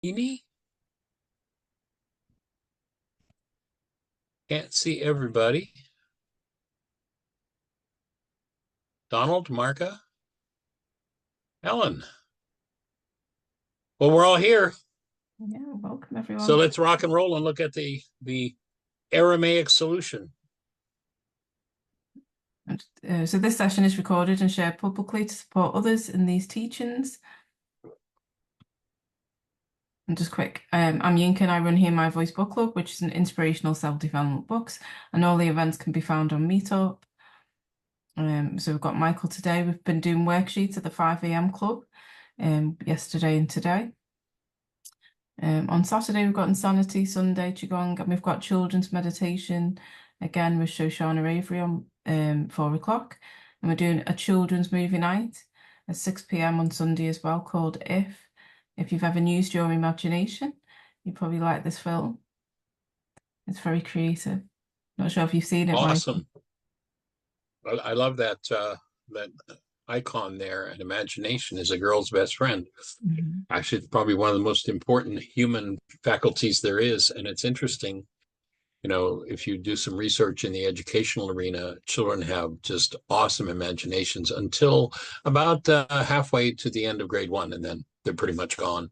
Can't see everybody. Donald, Marka, Ellen. Well, we're all here. Yeah, welcome So everyone. let's rock and roll and look at the Aramaic solution. So this session is recorded and shared publicly to support others in these teachings. And just quick, I'm Yinka and I run Hear My Voice Book Club, which is an inspirational self-development books, and all the events can be found on Meetup. So we've got Michael today. We've been doing worksheets at the 5 a.m. club yesterday and today. On Saturday, we've got Insanity, Sunday, Qigong, and we've got children's meditation, again with Shoshana Avery on 4 o'clock. And we're doing a children's movie night at 6 p.m. on Sunday as well, called If. If you've ever used your imagination, you probably like this film. It's very creative. Not sure if you've seen it, Awesome. Michael. I love that that icon there. And imagination is a girl's best friend. Actually, it's probably one of the most important human faculties there is. And it's interesting, if you do some research in the educational arena, children have just awesome imaginations until about halfway to the end of grade one, and then they're pretty much gone.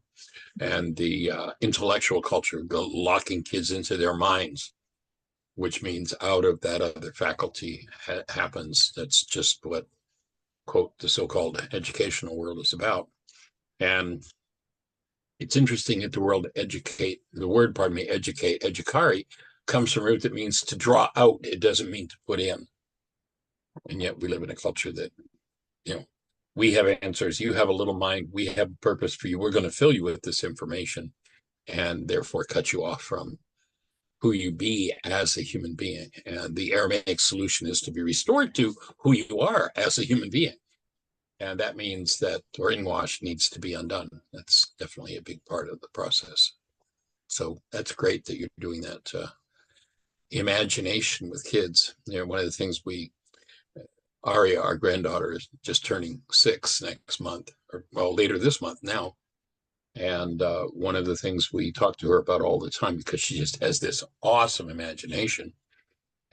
And the intellectual culture locking kids into their minds, which means out of that other faculty happens. That's just what, quote, the so-called educational world is about. And it's interesting that the word, educate, educare, comes from a root that means to draw out. It doesn't mean to put in. And yet we live in a culture that, we have answers. You have a little mind. We have purpose for you. We're going to fill you with this information and therefore cut you off from who you be as a human being. And the Aramaic solution is to be restored to who you are as a human being. And that means that brainwash needs to be undone. That's definitely a big part of the process. So that's great that you're doing that imagination with kids. One of the things Aria, our granddaughter, is just turning 6 next month, or well, later this month now. And one of the things we talk to her about all the time, because she just has this awesome imagination.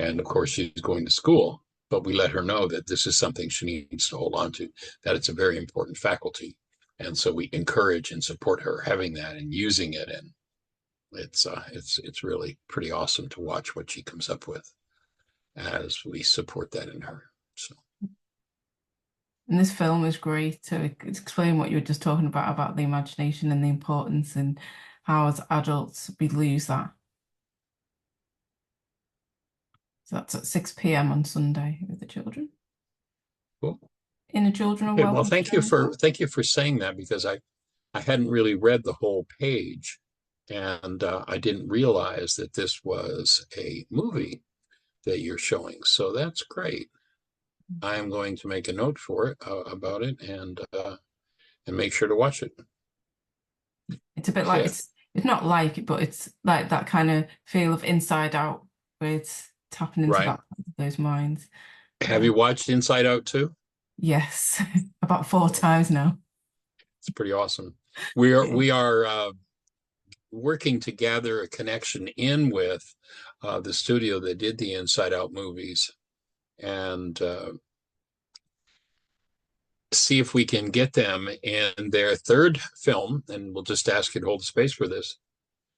And of course, she's going to school, but we let her know that this is something she needs to hold on to, that it's a very important faculty. And so we encourage and support her having that and using it. And it's really pretty awesome to watch what she comes up with as we support that in her. So. And this film is great to explain what you were just talking about the imagination and the importance and how as adults we lose that. So that's at 6 p.m. on Sunday with the children. Cool. Inner children are Okay, welcome. well, thank you for saying that, because I hadn't really read the whole page, and I didn't realize that this was a movie that you're showing. So that's great. I am going to make a note for it about it and make sure to watch it. It's a bit like it's not like it, but it's like that kind of feel of Inside Out, where it's tapping into those minds. Have you watched Inside Out too? Yes, about 4 times now. It's pretty awesome. We are working to gather a connection in with the studio that did the Inside Out movies, and see if we can get them in their third film, and we'll just ask you to hold the space for this,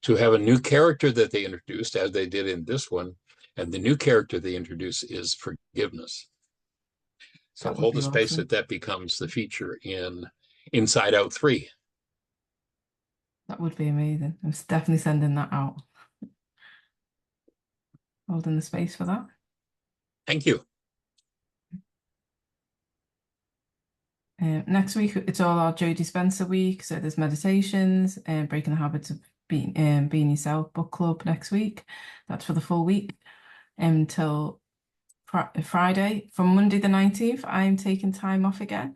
to have a new character that they introduced, as they did in this one, and the new character they introduce is forgiveness. So hold the space that becomes the feature in Inside Out 3. That would be amazing. I'm definitely sending that out. Holding the space for that. Thank you. Next week, it's all our Joe Dispenza week. So there's meditations and breaking the habits of being yourself book club next week. That's for the full week until Friday. From Monday the 19th, I'm taking time off again.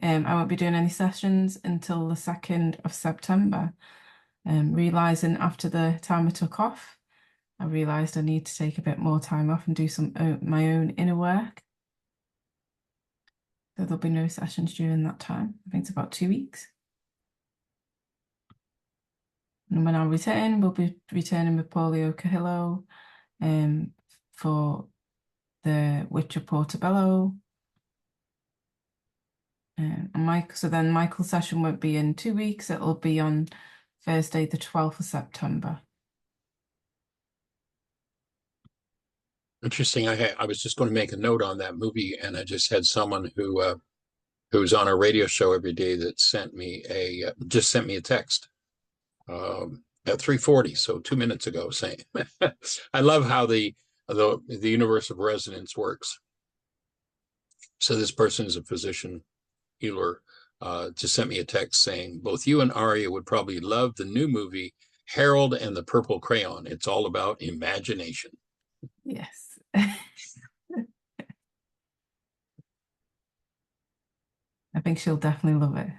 I won't be doing any sessions until the 2nd of September. Realizing after the time I took off, I realized I need to take a bit more time off and do some my own inner work. So there'll be no sessions during that time. I think it's about 2 weeks. And when I return, we'll be returning with Paulio Cahillo for the Witch of Portobello. And so then Michael's session won't be in 2 weeks. It'll be on Thursday, the 12th of September. Interesting. I was just going to make a note on that movie, and I just had someone who's on a radio show every day that just sent me a text at 3:40, so 2 minutes ago, saying, "I love how the universe of resonance works." So this person is a physician healer. Just sent me a text saying, "Both you and Aria would probably love the new movie Harold and the Purple Crayon. It's all about imagination." Yes. I think she'll definitely love it.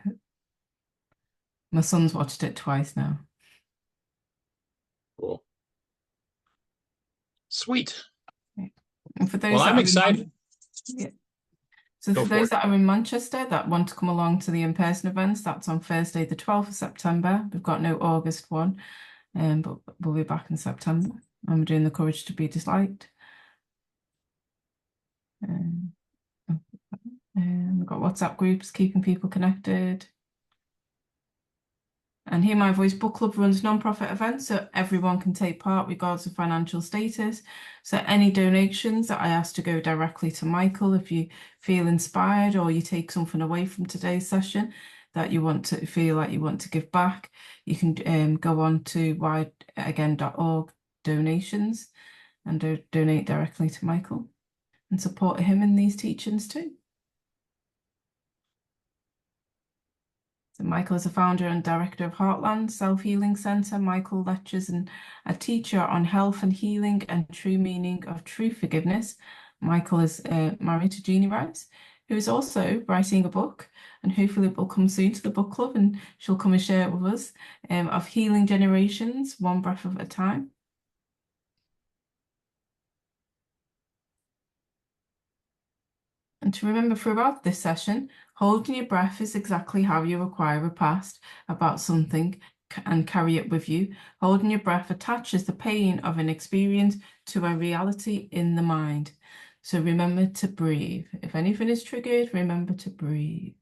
My son's watched it twice now. Cool. Sweet. And for those Well, that I'm are excited. So Go for for those it. that are in Manchester that want to come along to the in-person events, that's on Thursday, the 12th of September. We've got no August one, but we'll be back in September. And we're doing the Courage to be Disliked. We've got WhatsApp groups, keeping people connected. And Hear My Voice Book Club runs non-profit events, so everyone can take part regardless of financial status. So any donations that I ask to go directly to Michael, if you feel inspired or you take something away from today's session that you want to feel like you want to give back, you can go on to wideagain.org donations and donate directly to Michael and support him in these teachings too. So Michael is a founder and director of Heartland Self-Healing Centre. Michael lectures and a teacher on health and healing and true meaning of true forgiveness. Michael is married to Jeannie Rice, who is also writing a book, and hopefully it will come soon to the book club, and she'll come and share it with us, of Healing Generations, One Breath at a Time. And to remember throughout this session, holding your breath is exactly how you acquire a past about something and carry it with you. Holding your breath attaches the pain of an experience to a reality in the mind. So remember to breathe. If anything is triggered, remember to breathe.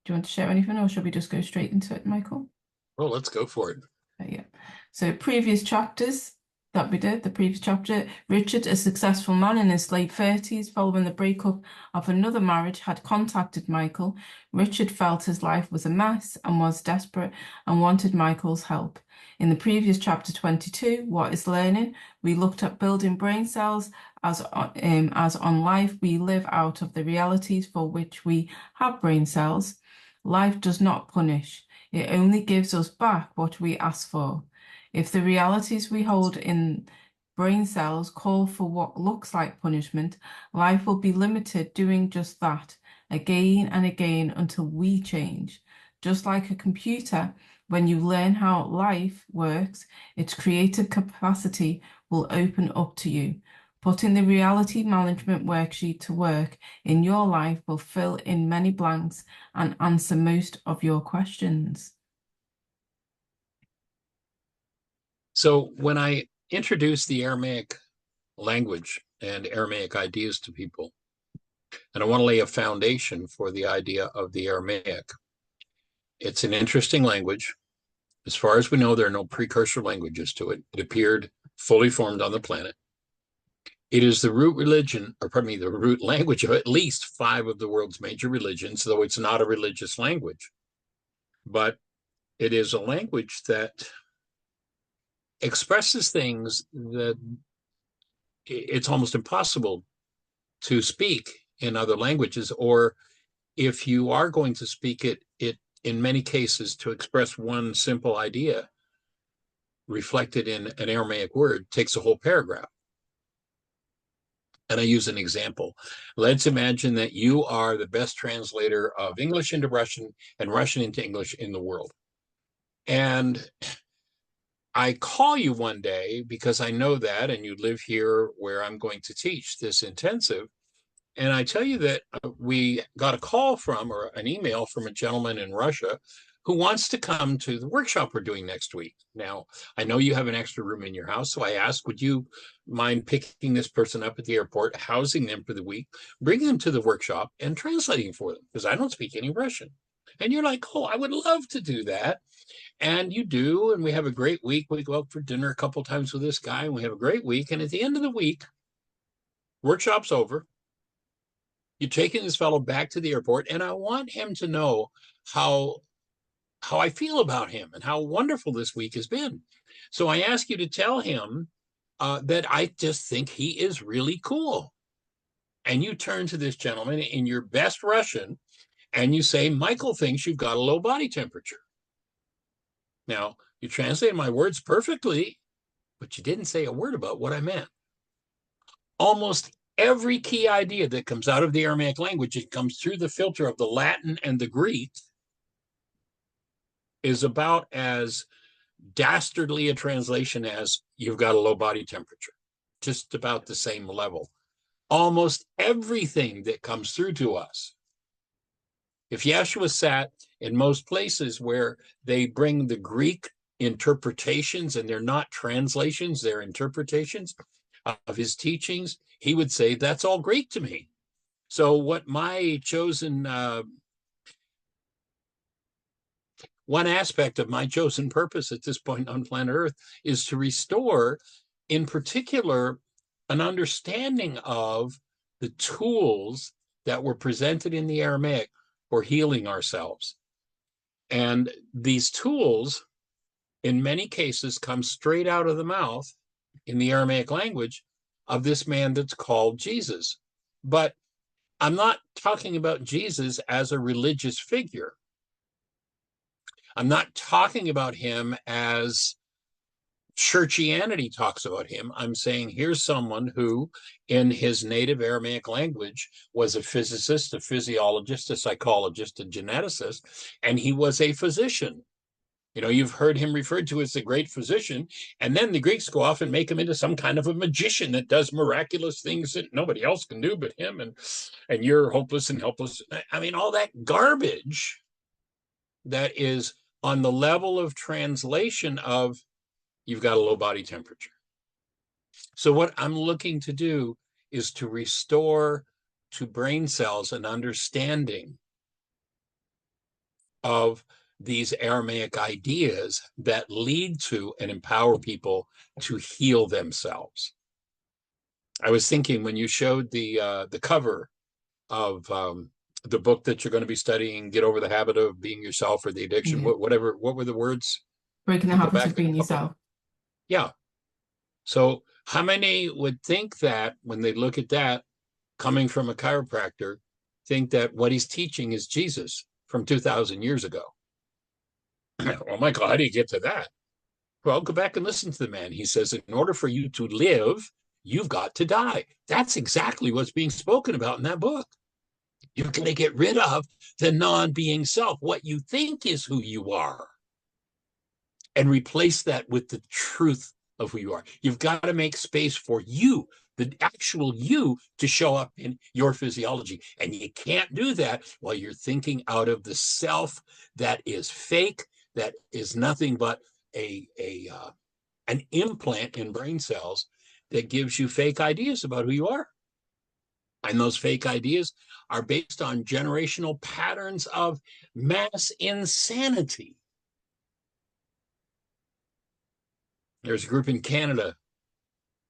Do you want to share anything, or should we just go straight into it, Michael? Well, let's go for it. Yeah. So previous chapters that we did, the previous chapter, Richard, a successful man in his late 30s, following the breakup of another marriage, had contacted Michael. Richard felt his life was a mess and was desperate and wanted Michael's help. In the previous chapter 22, What is Learning, we looked at building brain cells as on life we live out of the realities for which we have brain cells. Life does not punish. It only gives us back what we ask for. If the realities we hold in brain cells call for what looks like punishment, life will be limited doing just that, again and again until we change. Just like a computer, when you learn how life works, its creative capacity will open up to you. Putting the reality management worksheet to work in your life will fill in many blanks and answer most of your questions. So when I introduce the Aramaic language and Aramaic ideas to people, and I want to lay a foundation for the idea of the Aramaic, it's an interesting language. As far as we know, there are no precursor languages to it. It appeared fully formed on the planet. It is the root religion, or pardon me, the root language of at least 5 of the world's major religions, though it's not a religious language. But it is a language that expresses things that it's almost impossible to speak in other languages, or if you are going to speak it in many cases to express one simple idea reflected in an Aramaic word takes a whole paragraph. And I use an example. Let's imagine that you are the best translator of English into Russian and Russian into English in the world. And I call you one day because I know that, and you live here where I'm going to teach this intensive. And I tell you that we got a call from or an email from a gentleman in Russia who wants to come to the workshop we're doing next week. Now, I know you have an extra room in your house, so I asked, would you mind picking this person up at the airport, housing them for the week, bringing them to the workshop, and translating for them? Because I don't speak any Russian. And you're like, oh, I would love to do that. And you do. And we have a great week. We go out for dinner a couple times with this guy, and we have a great week. And at the end of the week, workshop's over. You're taking this fellow back to the airport, and I want him to know how I feel about him and how wonderful this week has been. So I ask you to tell him that I just think he is really cool. And you turn to this gentleman in your best Russian and you say, Michael thinks you've got a low body temperature. Now, you translated my words perfectly, but you didn't say a word about what I meant. Almost every key idea that comes out of the Aramaic language, it comes through the filter of the Latin and the Greek, is about as dastardly a translation as you've got a low body temperature, just about the same level. Almost everything that comes through to us. If Yeshua sat in most places where they bring the Greek interpretations, and they're not translations, they're interpretations of his teachings, he would say, that's all Greek to me. So what my chosen, one aspect of my chosen purpose at this point on planet Earth is to restore, in particular, an understanding of the tools that were presented in the Aramaic for healing ourselves. And these tools, in many cases, come straight out of the mouth in the Aramaic language of this man that's called Jesus. But I'm not talking about Jesus as a religious figure. I'm not talking about him as churchianity talks about him. I'm saying here's someone who, in his native Aramaic language, was a physicist, a physiologist, a psychologist, a geneticist, and he was a physician. You know, you've heard him referred to as the great physician, and then the Greeks go off and make him into some kind of a magician that does miraculous things that nobody else can do but him, and you're hopeless and helpless. I mean, all that garbage that is on the level of translation of you've got a low body temperature. So what I'm looking to do is to restore to brain cells an understanding of these Aramaic ideas that lead to and empower people to heal themselves. I was thinking when you showed the cover of the book that you're going to be studying, Get Over the Habit of Being Yourself, or the Addiction, whatever, what were the words? Breaking the Habit of Being Yourself. Yeah. So how many would think that when they look at that, coming from a chiropractor, think that what he's teaching is Jesus from 2,000 years ago? Oh my God, how do you get to that? Well, go back and listen to the man. He says, in order for you to live, you've got to die. That's exactly what's being spoken about in that book. You're going to get rid of the non-being self, what you think is who you are, and replace that with the truth of who you are. You've got to make space for you, the actual you, to show up in your physiology. And you can't do that while you're thinking out of the self that is fake, that is nothing but an implant in brain cells that gives you fake ideas about who you are. And those fake ideas are based on generational patterns of mass insanity. There's a group in Canada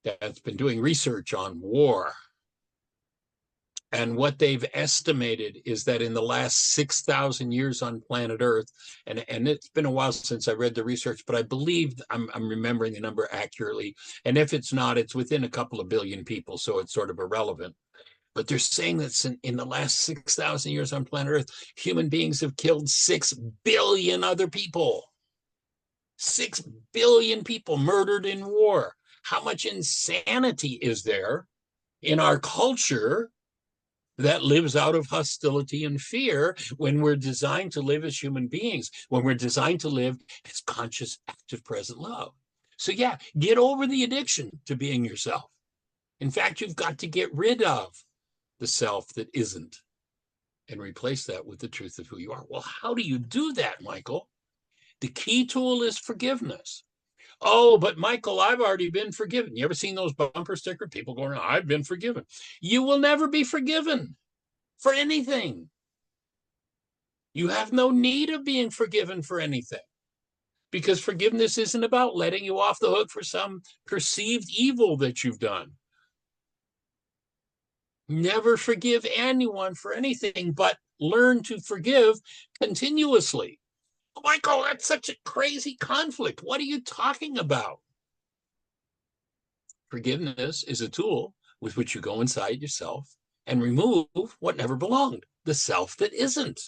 that's been doing research on war. And what they've estimated is that in the last 6,000 years on planet Earth, and it's been a while since I read the research, but I believe I'm remembering the number accurately. And if it's not, it's within a couple of billion people, so it's sort of irrelevant. But they're saying that in the last 6,000 years on planet Earth, human beings have killed 6 billion other people. 6 billion people murdered in war. How much insanity is there in our culture that lives out of hostility and fear when we're designed to live as human beings, when we're designed to live as conscious, active, present love? So yeah, get over the addiction to being yourself. In fact, you've got to get rid of the self that isn't, and replace that with the truth of who you are. Well, how do you do that, Michael? The key tool is forgiveness. Oh, but Michael, I've already been forgiven. You ever seen those bumper stickers? People going, I've been forgiven. You will never be forgiven for anything. You have no need of being forgiven for anything, because forgiveness isn't about letting you off the hook for some perceived evil that you've done. Never forgive anyone for anything, but learn to forgive continuously. Michael, that's such a crazy conflict. What are you talking about? Forgiveness is a tool with which you go inside yourself and remove what never belonged, the self that isn't.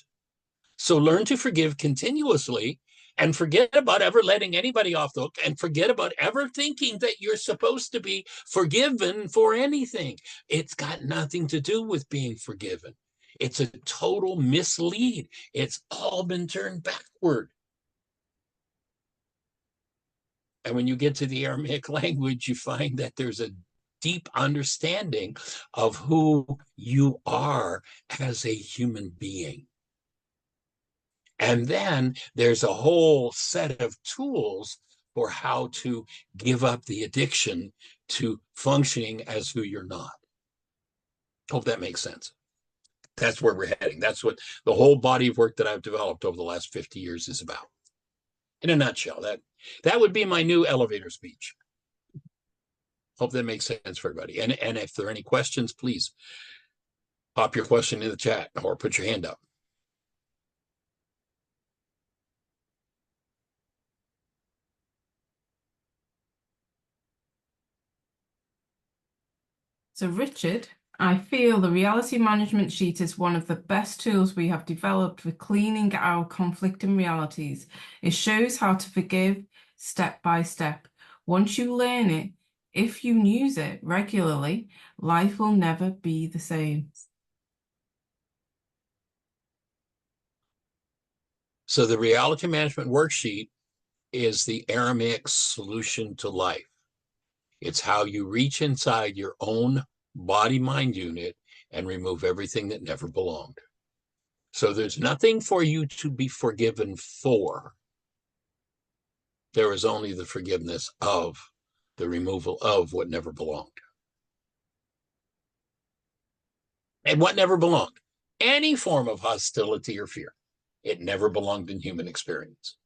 So learn to forgive continuously, and forget about ever letting anybody off the hook, and forget about ever thinking that you're supposed to be forgiven for anything. It's got nothing to do with being forgiven. It's a total mislead. It's all been turned backward. And when you get to the Aramaic language, you find that there's a deep understanding of who you are as a human being. And then there's a whole set of tools for how to give up the addiction to functioning as who you're not. Hope that makes sense. That's where we're heading. That's what the whole body of work that I've developed over the last 50 years is about. In a nutshell, that would be my new elevator speech. Hope that makes sense for everybody. And if there are any questions, please pop your question in the chat or put your hand up. So Richard, I feel the reality management sheet is one of the best tools we have developed for cleaning our conflicting realities. It shows how to forgive step by step. Once you learn it, if you use it regularly, life will never be the same. So the reality management worksheet is the Aramaic solution to life. It's how you reach inside your own body-mind unit and remove everything that never belonged. So there's nothing for you to be forgiven for. There is only the forgiveness of the removal of what never belonged. And what never belonged? Any form of hostility or fear. It never belonged in human experience.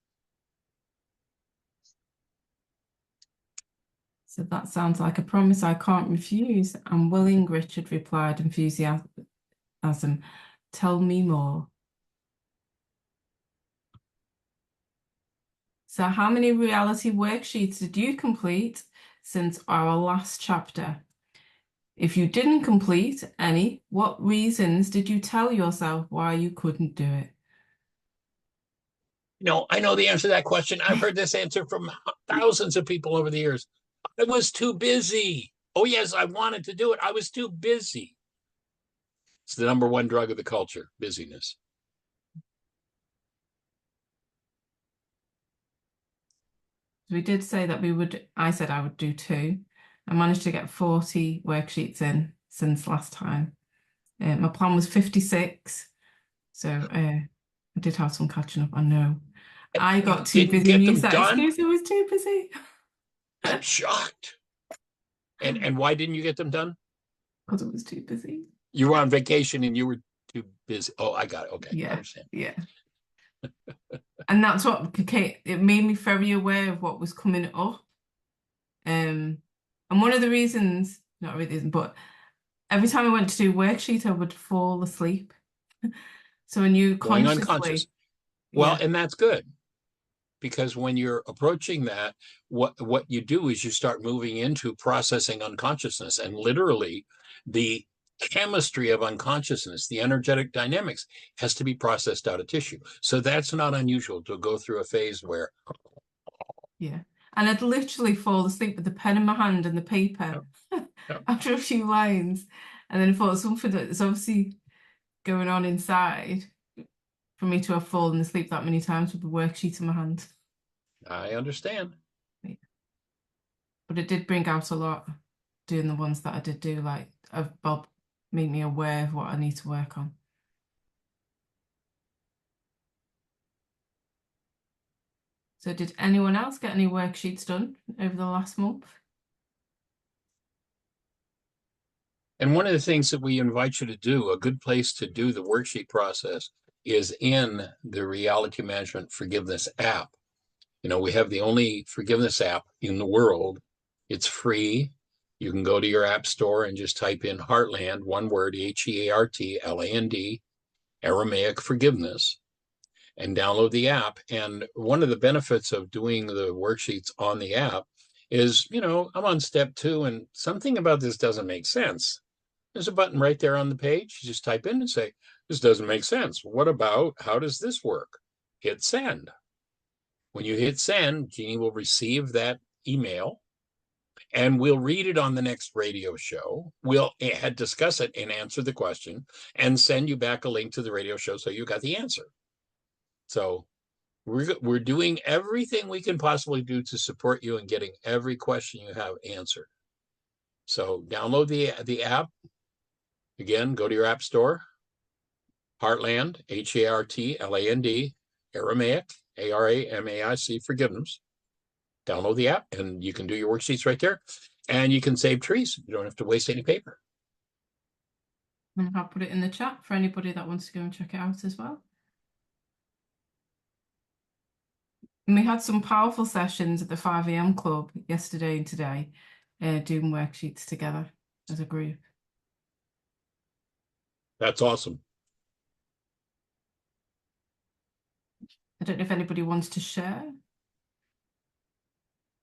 So that sounds like a promise I can't refuse. I'm willing, Richard replied, enthusiasm. Tell me more. So how many reality worksheets did you complete since our last chapter? If you didn't complete any, what reasons did you tell yourself why you couldn't do it? No, I know the answer to that question. I've heard this answer from thousands of people over the years. I was too busy. Oh, yes, I wanted to do it. I was too busy. It's the number one drug of the culture, busyness. We did say that I said I would do 2. I managed to get 40 worksheets in since last time. My plan was 56. So I did have some catching up, I know. I got too busy. Use that excuse, I was too busy. I'm shocked. And why didn't you get them done? Because I was too busy. You were on vacation and you were too busy. Oh, I got it. Okay. Yeah. I understand. Yeah. And that's what it made me very aware of what was coming up. And one of the reasons, not really, but every time I went to do a worksheet, I would fall asleep. So when you Going consciously, unconscious. Well, and that's good, because when you're approaching that, what you do is you start moving into processing unconsciousness, and literally the chemistry of unconsciousness, the energetic dynamics, has to be processed out of tissue. So that's not unusual to go through a phase where. Yeah. And I'd literally fall asleep with the pen in my hand and the paper after a few lines. And then I thought something that's obviously going on inside for me to have fallen asleep that many times with the worksheet in my hand. I understand. But it did bring out a lot doing the ones that I did do, like of Bob make me aware of what I need to work on. So did anyone else get any worksheets done over the last month? And one of the things that we invite you to do, a good place to do the worksheet process, is in the Reality Management Forgiveness app. You know, we have the only forgiveness app in the world. It's free. You can go to your app store and just type in Heartland, one word, Heartland, Aramaic forgiveness, and download the app. And one of the benefits of doing the worksheets on the app is, you know, I'm on step 2 and something about this doesn't make sense. There's a button right there on the page. You just type in and say, this doesn't make sense. What about, how does this work? Hit send. When you hit send, Jeannie will receive that email and we'll read it on the next radio show. We'll discuss it and answer the question and send you back a link to the radio show so you got the answer. So we're doing everything we can possibly do to support you in getting every question you have answered. So download the app. Again, go to your app store. Heartland, Heartland, Aramaic, Aramaic, forgiveness. Download the app and you can do your worksheets right there. And you can save trees. You don't have to waste any paper. And I'll put it in the chat for anybody that wants to go and check it out as well. And we had some powerful sessions at the 5 a.m. club yesterday and today, doing worksheets together as a group. That's awesome. I don't know if anybody wants to share.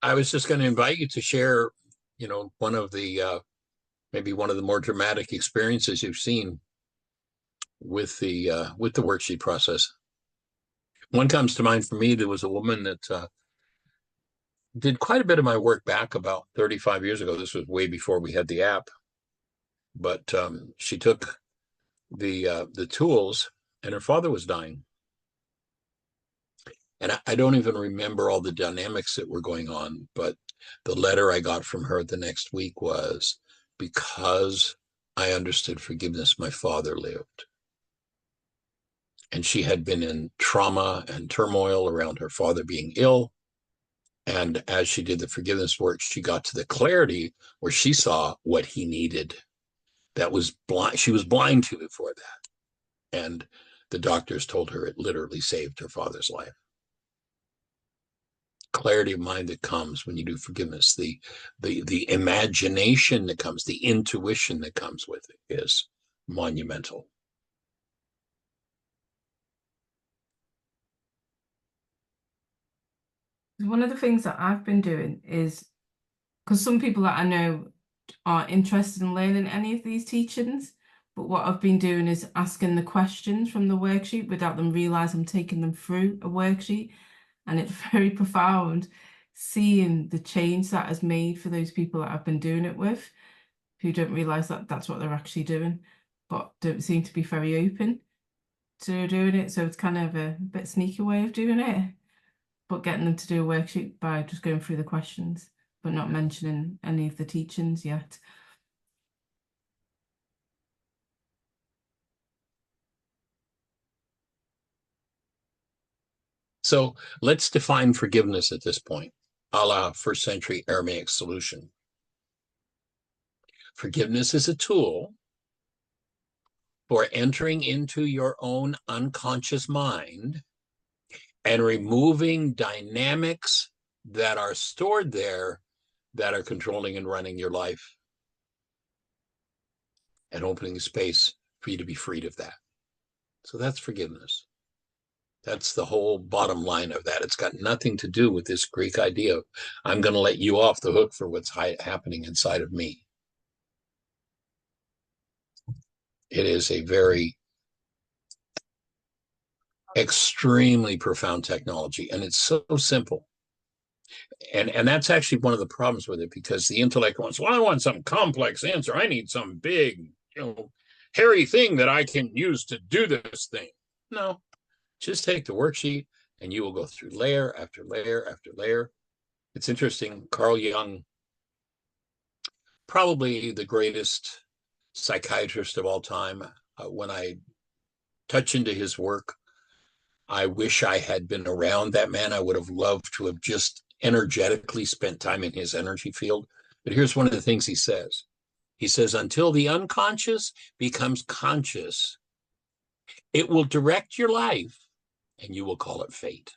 I was just going to invite you to share, you know, one of the maybe one of the more dramatic experiences you've seen with the worksheet process. One comes to mind for me. There was a woman that did quite a bit of my work back about 35 years ago. This was way before we had the app, but she took the tools, and her father was dying. And I don't even remember all the dynamics that were going on, but the letter I got from her the next week was, because I understood forgiveness, my father lived. And she had been in trauma and turmoil around her father being ill. And as she did the forgiveness work, she got to the clarity where she saw what he needed. That was blind. She was blind to before that. And the doctors told her it literally saved her father's life. Clarity of mind that comes when you do forgiveness, the imagination that comes, the intuition that comes with it is monumental. One of the things that I've been doing is, because some people that I know aren't interested in learning any of these teachings, but what I've been doing is asking the questions from the worksheet without them realize I'm taking them through a worksheet. And it's very profound seeing the change that has made for those people that I've been doing it with, who don't realize that that's what they're actually doing, but don't seem to be very open to doing it. So it's kind of a bit sneaky way of doing it, but getting them to do a worksheet by just going through the questions, but not mentioning any of the teachings yet. So let's define forgiveness at this point, a la first century Aramaic solution. Forgiveness is a tool for entering into your own unconscious mind and removing dynamics that are stored there that are controlling and running your life, and opening space for you to be freed of that. So that's forgiveness. That's the whole bottom line of that. It's got nothing to do with this Greek idea of, I'm going to let you off the hook for what's happening inside of me. It is a very extremely profound technology, and it's so simple. And that's actually one of the problems with it, because the intellect wants, well, I want some complex answer. I need some big, hairy thing that I can use to do this thing. No, just take the worksheet and you will go through layer after layer after layer. It's interesting. Carl Jung, probably the greatest psychiatrist of all time. When I touch into his work, I wish I had been around that man. I would have loved to have just energetically spent time in his energy field. But here's one of the things he says. He says, until the unconscious becomes conscious, it will direct your life and you will call it fate.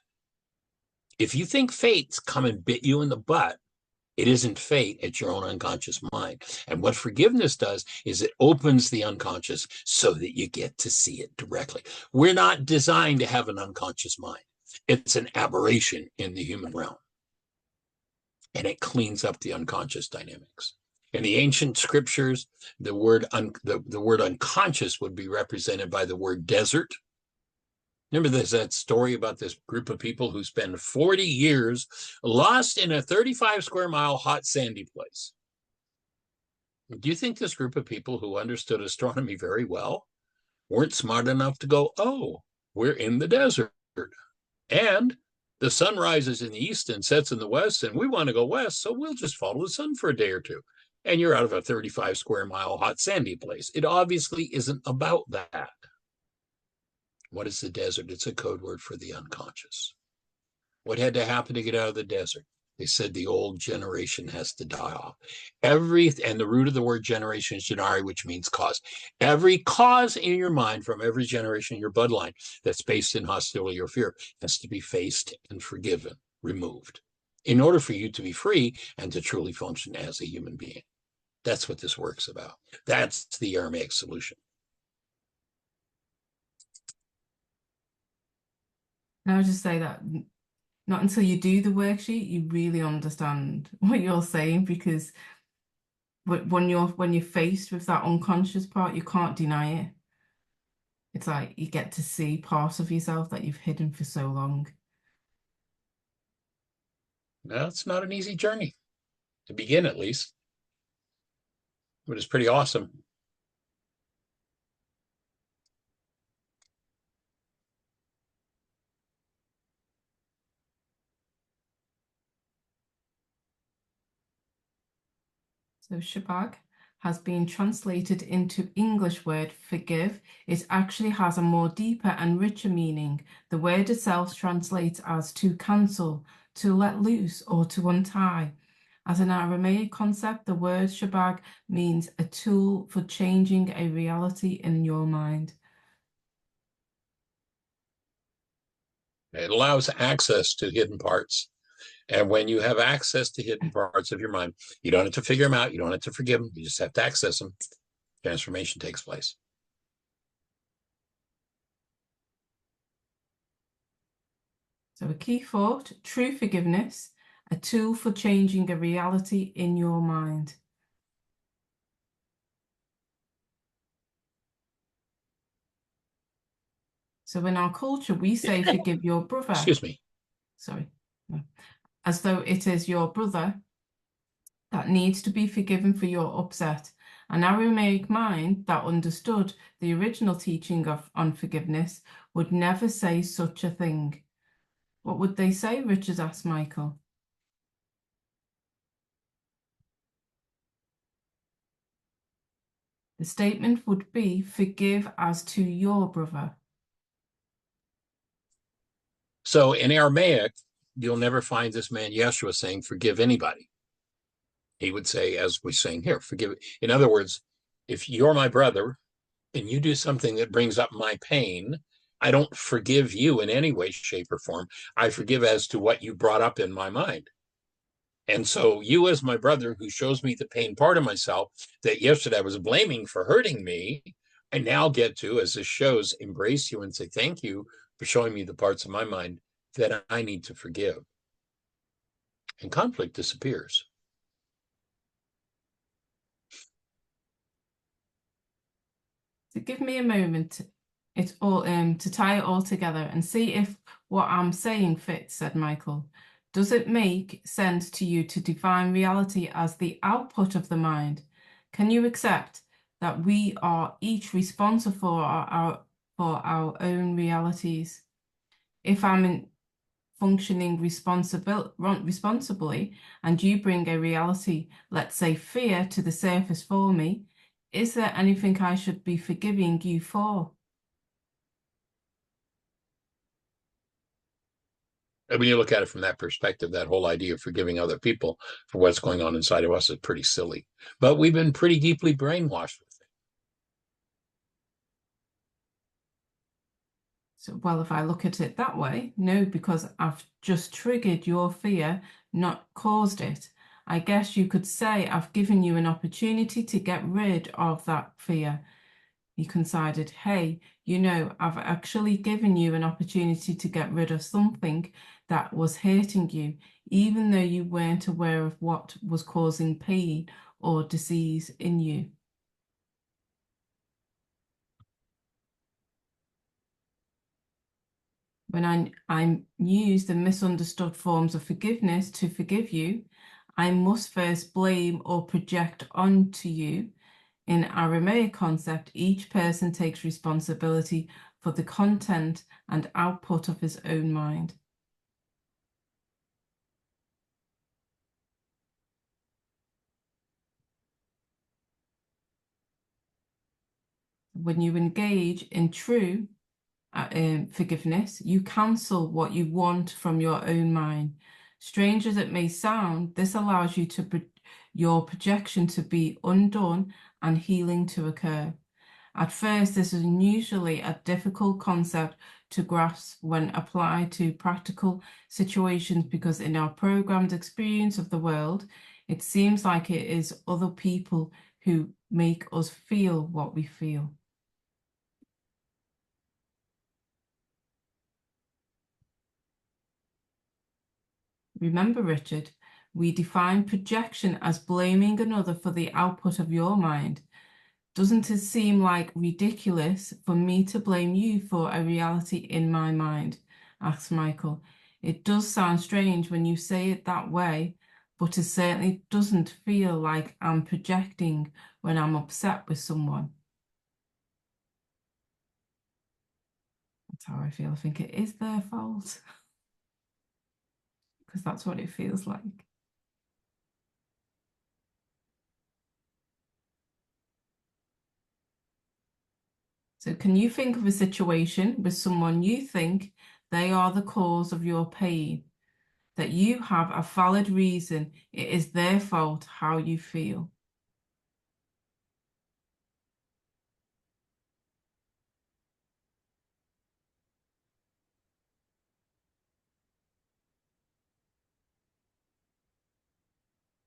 If you think fate's come and bit you in the butt, it isn't fate, it's your own unconscious mind. And what forgiveness does is it opens the unconscious so that you get to see it directly. We're not designed to have an unconscious mind. It's an aberration in the human realm. And it cleans up the unconscious dynamics. In the ancient scriptures, the word unconscious would be represented by the word desert. Remember that story about this group of people who spend 40 years lost in a 35 square mile hot sandy place? Do you think this group of people who understood astronomy very well weren't smart enough to go, oh, we're in the desert and the sun rises in the east and sets in the west and we want to go west, so we'll just follow the sun for a day or two. And you're out of a 35 square mile hot sandy place. It obviously isn't about that. What is the desert? It's a code word for the unconscious. What had to happen to get out of the desert? They said the old generation has to die off. And the root of the word generation is genari, which means cause. Every cause in your mind from every generation in your bloodline that's based in hostility or fear has to be faced and forgiven, removed, in order for you to be free and to truly function as a human being. That's what this work's about. That's the Aramaic solution. And I would just say that not until you do the worksheet, you really understand what you're saying, because when you're faced with that unconscious part, you can't deny it. It's like you get to see parts of yourself that you've hidden for so long. Now, it's not an easy journey, to begin at least, but it's pretty awesome. So shabag has been translated into English word forgive. It actually has a more deeper and richer meaning. The word itself translates as to cancel, to let loose, or to untie. As an Aramaic concept, the word shabag means a tool for changing a reality in your mind. It allows access to hidden parts. And when you have access to hidden parts of your mind, you don't have to figure them out. You don't have to forgive them. You just have to access them. Transformation takes place. So a key thought, true forgiveness, a tool for changing a reality in your mind. So in our culture, we say forgive your brother. Excuse me. Sorry. No. As though it is your brother that needs to be forgiven for your upset. An Aramaic mind that understood the original teaching of unforgiveness would never say such a thing. What would they say? Richard asked Michael. The statement would be, forgive as to your brother. So in Aramaic, you'll never find this man Yeshua saying, forgive anybody. He would say, as we're saying here, forgive. In other words, if you're my brother and you do something that brings up my pain, I don't forgive you in any way, shape, or form. I forgive as to what you brought up in my mind. And so you, as my brother, who shows me the pain part of myself that yesterday I was blaming for hurting me, I now get to, as this shows, embrace you and say, thank you for showing me the parts of my mind that I need to forgive. And conflict disappears. So give me a moment to tie it all together and see if what I'm saying fits, said Michael. Does it make sense to you to define reality as the output of the mind? Can you accept that we are each responsible for our own realities? If I'm functioning responsibly and you bring a reality, let's say fear, to the surface for me, Is there anything I should be forgiving you for? And when you look at it from that perspective, that whole idea of forgiving other people for what's going on inside of us is pretty silly. But we've been pretty deeply brainwashed with it. So, well, if I look at it that way, no, because I've just triggered your fear, not caused it. I guess you could say I've given you an opportunity to get rid of that fear. He confided, hey, I've actually given you an opportunity to get rid of something that was hurting you, even though you weren't aware of what was causing pain or disease in you. When I use the misunderstood forms of forgiveness to forgive you, I must first blame or project onto you. In Aramaic concept, each person takes responsibility for the content and output of his own mind. When you engage in true forgiveness, you cancel what you want from your own mind. Strange as it may sound, this allows you your projection to be undone and healing to occur. At first, this is usually a difficult concept to grasp when applied to practical situations because in our programmed experience of the world, it seems like it is other people who make us feel what we feel. Remember, Richard, we define projection as blaming another for the output of your mind. Doesn't it seem like ridiculous for me to blame you for a reality in my mind? Asked Michael. It does sound strange when you say it that way, but it certainly doesn't feel like I'm projecting when I'm upset with someone. That's how I feel. I think it is their fault. Because that's what it feels like. So can you think of a situation with someone you think they are the cause of your pain, that you have a valid reason it is their fault how you feel?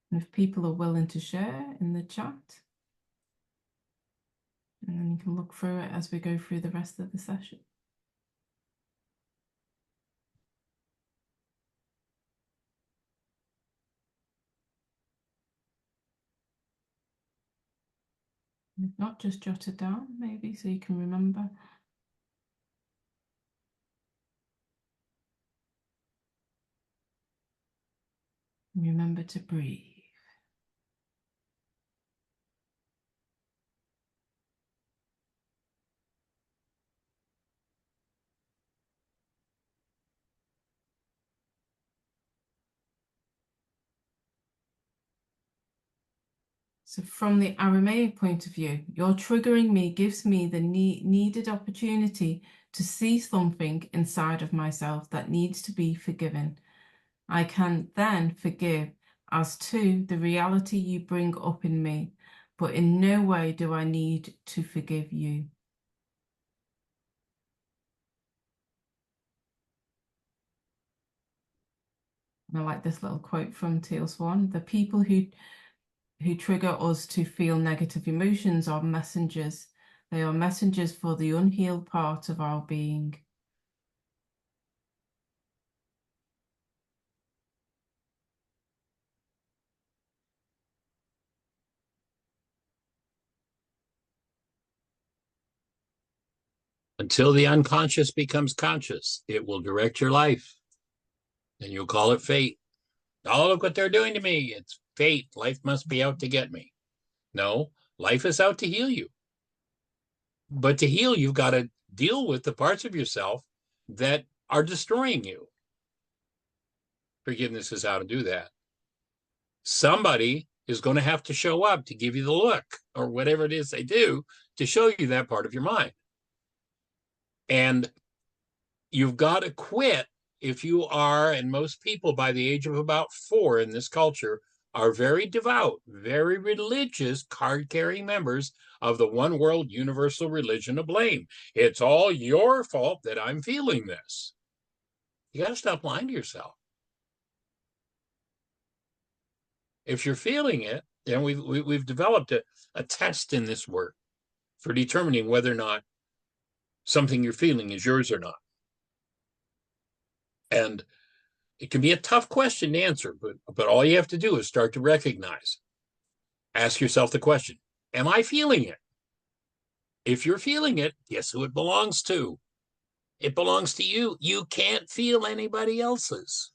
And if people are willing to share in the chat, and then you can look through it as we go through the rest of the session. If not, just jot it down maybe so you can remember. Remember to breathe. So from the Aramaic point of view, your triggering me gives me the needed opportunity to see something inside of myself that needs to be forgiven. I can then forgive as to the reality you bring up in me, but in no way do I need to forgive you. And I like this little quote from Teal Swan. The people who trigger us to feel negative emotions are messengers. They are messengers for the unhealed part of our being. Until the unconscious becomes conscious, it will direct your life. And you'll call it fate. Oh, look what they're doing to me. It's fate. Life must be out to get me. No, life is out to heal you. But to heal, you've got to deal with the parts of yourself that are destroying you. Forgiveness is how to do that. Somebody is going to have to show up to give you the look or whatever it is they do to show you that part of your mind. And you've got to quit if you are, and most people by the age of about 4 in this culture are very devout, very religious, card-carrying members of the one world universal religion of blame. It's all your fault that I'm feeling this. You got to stop lying to yourself. If you're feeling it, and we've developed a test in this work for determining whether or not something you're feeling is yours or not. And it can be a tough question to answer, but all you have to do is start to recognize. Ask yourself the question, am I feeling it? If you're feeling it, guess who it belongs to? It belongs to you. You can't feel anybody else's.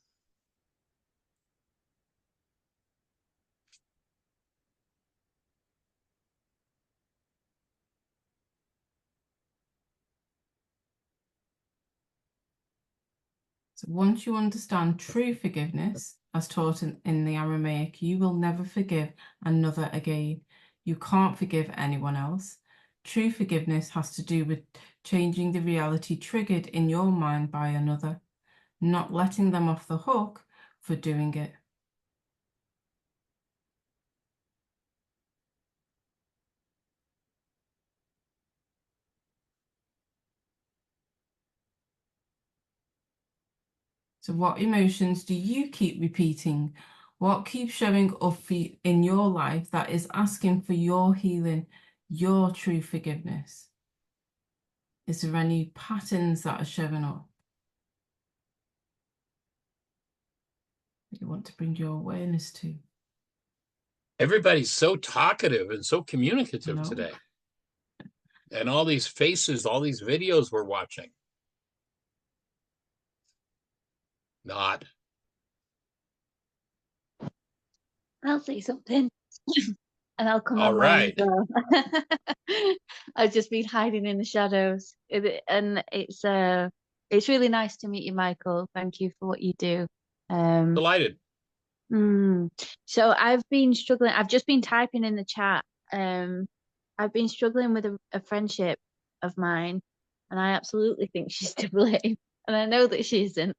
So once you understand true forgiveness, as taught in the Aramaic, you will never forgive another again. You can't forgive anyone else. True forgiveness has to do with changing the reality triggered in your mind by another, not letting them off the hook for doing it. So what emotions do you keep repeating? What keeps showing up in your life that is asking for your healing, your true forgiveness? Is there any patterns that are showing up that you want to bring your awareness to? Everybody's so talkative and so communicative today. And all these faces, all these videos we're watching. Not. I'll say something. And I'll come All on right. mine as well. I've just been hiding in the shadows. And it's really nice to meet you, Michael. Thank you for what you do. Delighted. So I've been struggling. I've just been typing in the chat. I've been struggling with a friendship of mine, and I absolutely think she's to blame. And I know that she isn't.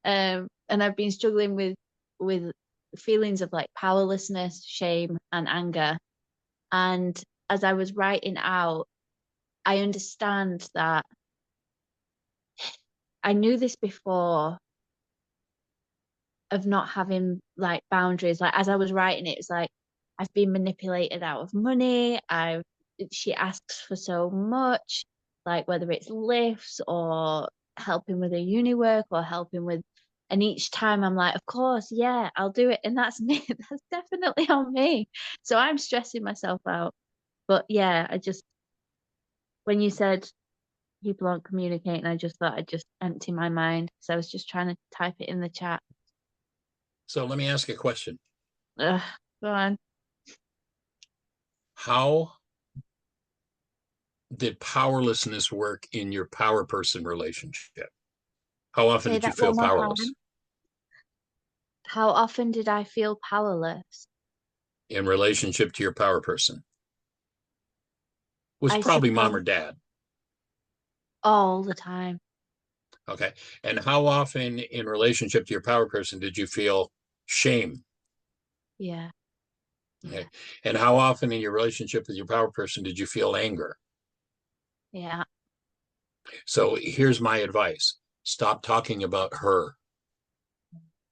And I've been struggling with feelings of like powerlessness, shame, and anger. And as I was writing out, I understand that I knew this before of not having like boundaries. Like as I was writing it, it's like I've been manipulated out of money. She asks for so much, like whether it's lifts or helping with her uni work or helping with, and each time I'm like, of course, yeah, I'll do it. And that's me. That's definitely on me. So I'm stressing myself out. But yeah, when you said people aren't communicating, I just thought I'd just empty my mind. So I was just trying to type it in the chat. So let me ask you a question. Go on. How did powerlessness work in your power person relationship? How often did you feel powerless? How often did I feel powerless? In relationship to your power person? Was probably mom or dad. All the time. Okay. And how often in relationship to your power person did you feel shame? Yeah. Okay. And how often in your relationship with your power person did you feel anger? Yeah. So here's my advice. Stop talking about her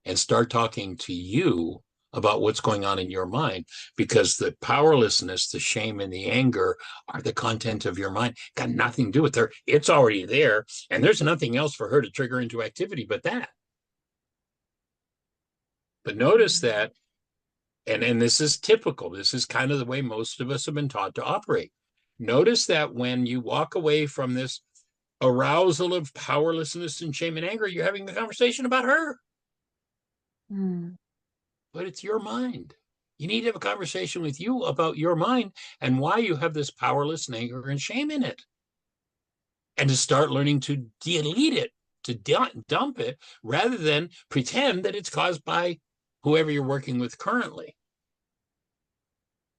and start talking to you about what's going on in your mind, because the powerlessness, the shame, and the anger are the content of your mind. Got nothing to do with her. It's already there, and there's nothing else for her to trigger into activity but that. But notice that, and this is typical. This is kind of the way most of us have been taught to operate. Notice that when you walk away from this arousal of powerlessness and shame and anger, you're having a conversation about her. But it's your mind. You need to have a conversation with you about your mind and why you have this powerless anger and shame in it. And to start learning to delete it, to dump it, rather than pretend that it's caused by whoever you're working with currently.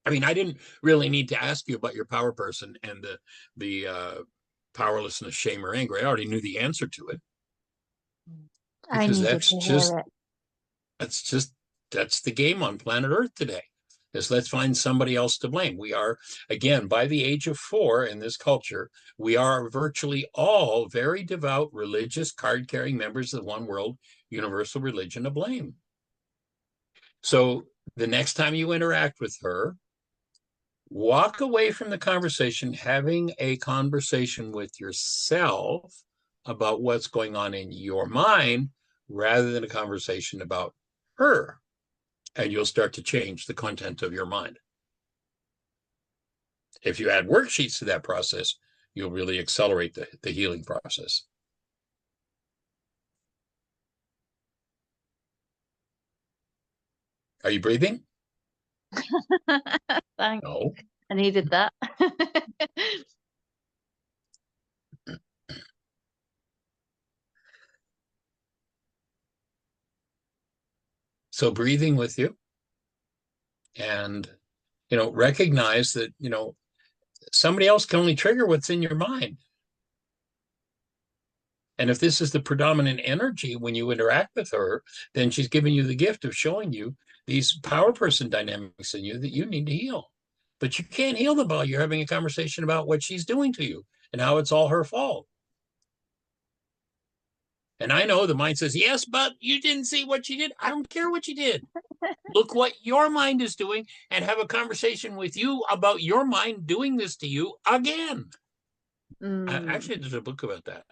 I mean, I didn't really need to ask you about your power person and the powerlessness, shame, or anger. I already knew the answer to it I because needed to hear it. that's just that's the game on planet Earth today. Is let's find somebody else to blame. We are, again, by the age of 4 in this culture, we are virtually all very devout, religious, card-carrying members of the one world universal religion of blame. So the next time you interact with her, walk away from the conversation having a conversation with yourself about what's going on in your mind rather than a conversation about her. And you'll start to change the content of your mind. If you add worksheets to that process, you'll really accelerate the healing process. Are you breathing? Thanks. No. I needed that. So breathing with you and, recognize that, somebody else can only trigger what's in your mind. And if this is the predominant energy when you interact with her, then she's giving you the gift of showing you these power person dynamics in you that you need to heal. But you can't heal them while you're having a conversation about what she's doing to you and how it's all her fault. And I know the mind says, yes, but you didn't see what she did. I don't care what you did. Look what your mind is doing and have a conversation with you about your mind doing this to you again. Actually, there's a book about that.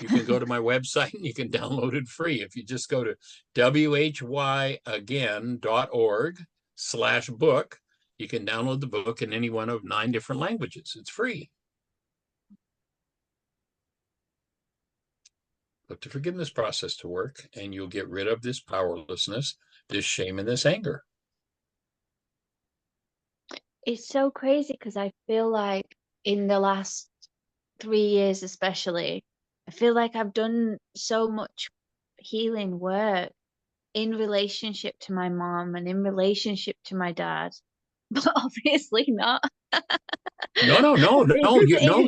You can go to my website and you can download it free. If you just go to whyagain.org/book, you can download the book in any one of 9 different languages. It's free. Put the forgiveness process to work and you'll get rid of this powerlessness, this shame, and this anger. It's so crazy because I feel like in the last 3 years especially, I feel like I've done so much healing work in relationship to my mom and in relationship to my dad, but obviously not. No,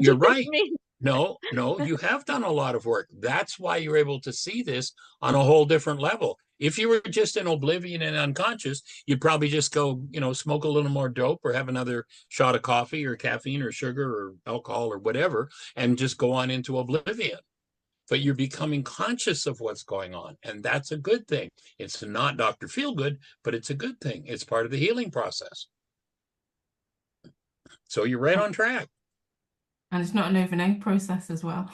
you're right. Mean... No, you have done a lot of work. That's why you're able to see this on a whole different level. If you were just in oblivion and unconscious, you'd probably just go, smoke a little more dope or have another shot of coffee or caffeine or sugar or alcohol or whatever, and just go on into oblivion. But you're becoming conscious of what's going on. And that's a good thing. It's not Dr. Feelgood, but it's a good thing. It's part of the healing process. So you're right on track. And it's not an overnight process as well.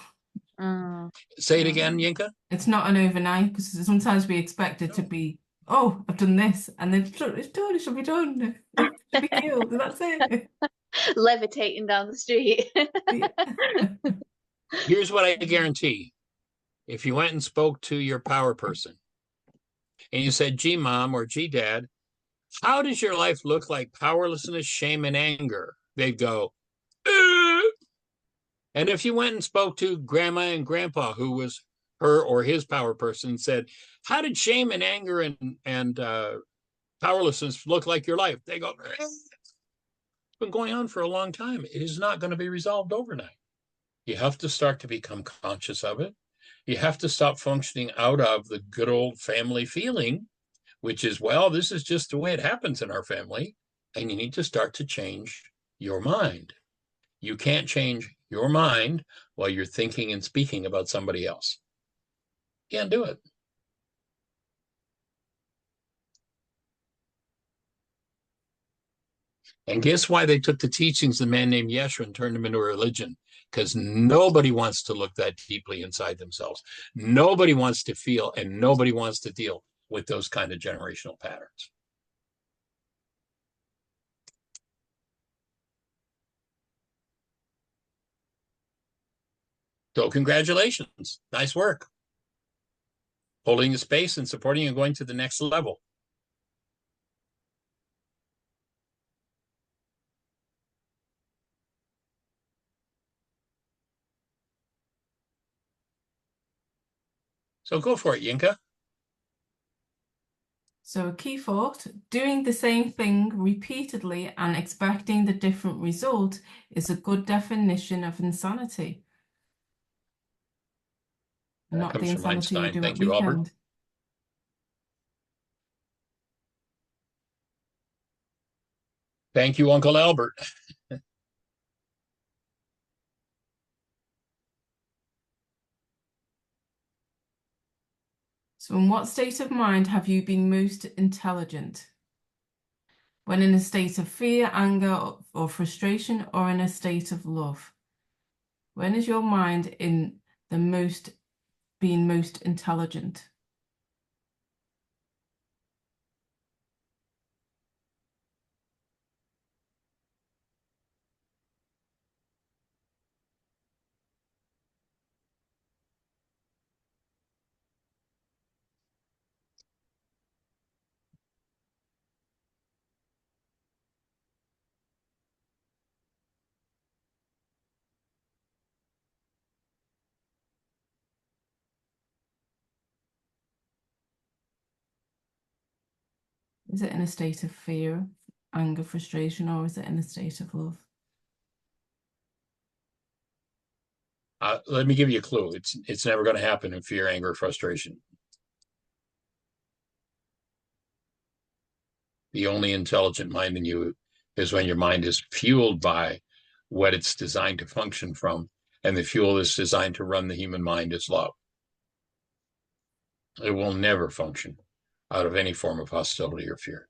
Say it again, Yinka. It's not an overnight because sometimes we expect it to be, oh, I've done this, and then it's done, it should be done. It should be healed, and that's it. Levitating down the street. Here's what I guarantee. If you went and spoke to your power person and you said, gee, mom, or gee, dad, how does your life look like powerlessness, shame, and anger? They'd go, And if you went and spoke to grandma and grandpa, who was her or his power person, and said, how did shame and anger and powerlessness look like your life? They go, it's been going on for a long time. It is not going to be resolved overnight. You have to start to become conscious of it. You have to stop functioning out of the good old family feeling, which is, well, this is just the way it happens in our family. And you need to start to change your mind. You can't change your mind while you're thinking and speaking about somebody else. You can't do it. And guess why they took the teachings of a man named Yeshua and turned them into a religion? Because nobody wants to look that deeply inside themselves. Nobody wants to feel, and nobody wants to deal with those kind of generational patterns. So congratulations. Nice work. Holding the space and supporting and going to the next level. So go for it, Yinka. So a key thought, doing the same thing repeatedly and expecting the different result is a good definition of insanity. That Not the comes from insanity you Einstein. do at Thank you, Albert. weekend. Thank you, Uncle Albert. So in what state of mind have you been most intelligent? When in a state of fear, anger, or frustration, or in a state of love? When is your mind in the being most intelligent? Is it in a state of fear, anger, frustration, or is it in a state of love? Let me give you a clue. It's never going to happen in fear, anger, frustration. The only intelligent mind in you is when your mind is fueled by what it's designed to function from, and the fuel is designed to run the human mind is love. It will never function out of any form of hostility or fear.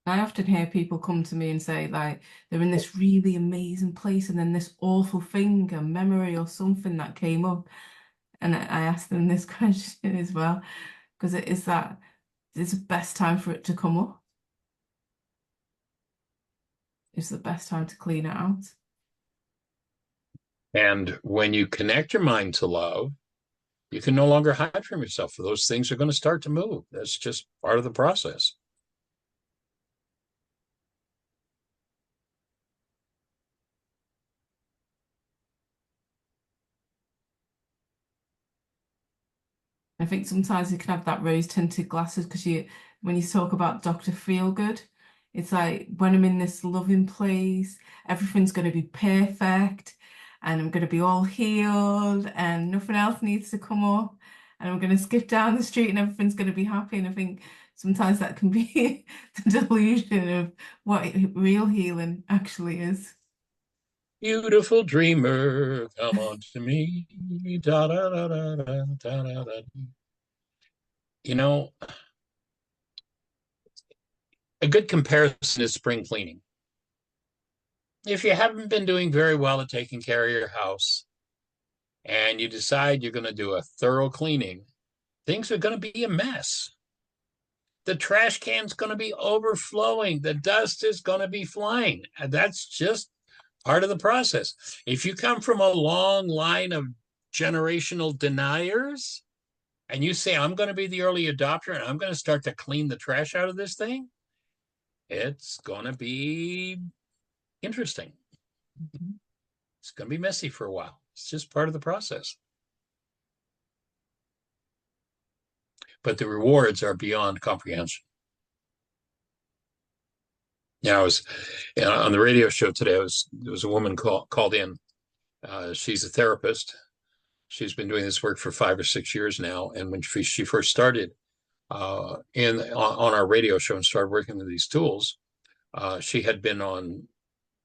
I often hear people come to me and say, like, they're in this really amazing place and then this awful thing, a memory or something that came up. And I ask them this question as well, because it's the best time for it to come up. It's the best time to clean it out. And when you connect your mind to love, you can no longer hide from yourself. Those things are going to start to move. That's just part of the process. I think sometimes you can have that rose-tinted glasses because when you talk about Dr. Feelgood, it's like when I'm in this loving place, everything's going to be perfect and I'm going to be all healed and nothing else needs to come up and I'm going to skip down the street and everything's going to be happy. And I think sometimes that can be the delusion of what real healing actually is. Beautiful dreamer, come on to me. Da, da, da, da, da, da, da, da. You know, a good comparison is spring cleaning. If you haven't been doing very well at taking care of your house and you decide you're going to do a thorough cleaning, things are going to be a mess. The trash can's going to be overflowing. The dust is going to be flying. And that's just part of the process. If you come from a long line of generational deniers and you say, I'm going to be the early adopter and I'm going to start to clean the trash out of this thing, it's going to be interesting. It's going to be messy for a while. It's just part of the process. But the rewards are beyond comprehension. Yeah, I was on the radio show today. There was a woman called in. She's a therapist. She's been doing this work for 5 or 6 years now. And when she first started on our radio show and started working with these tools, she had been on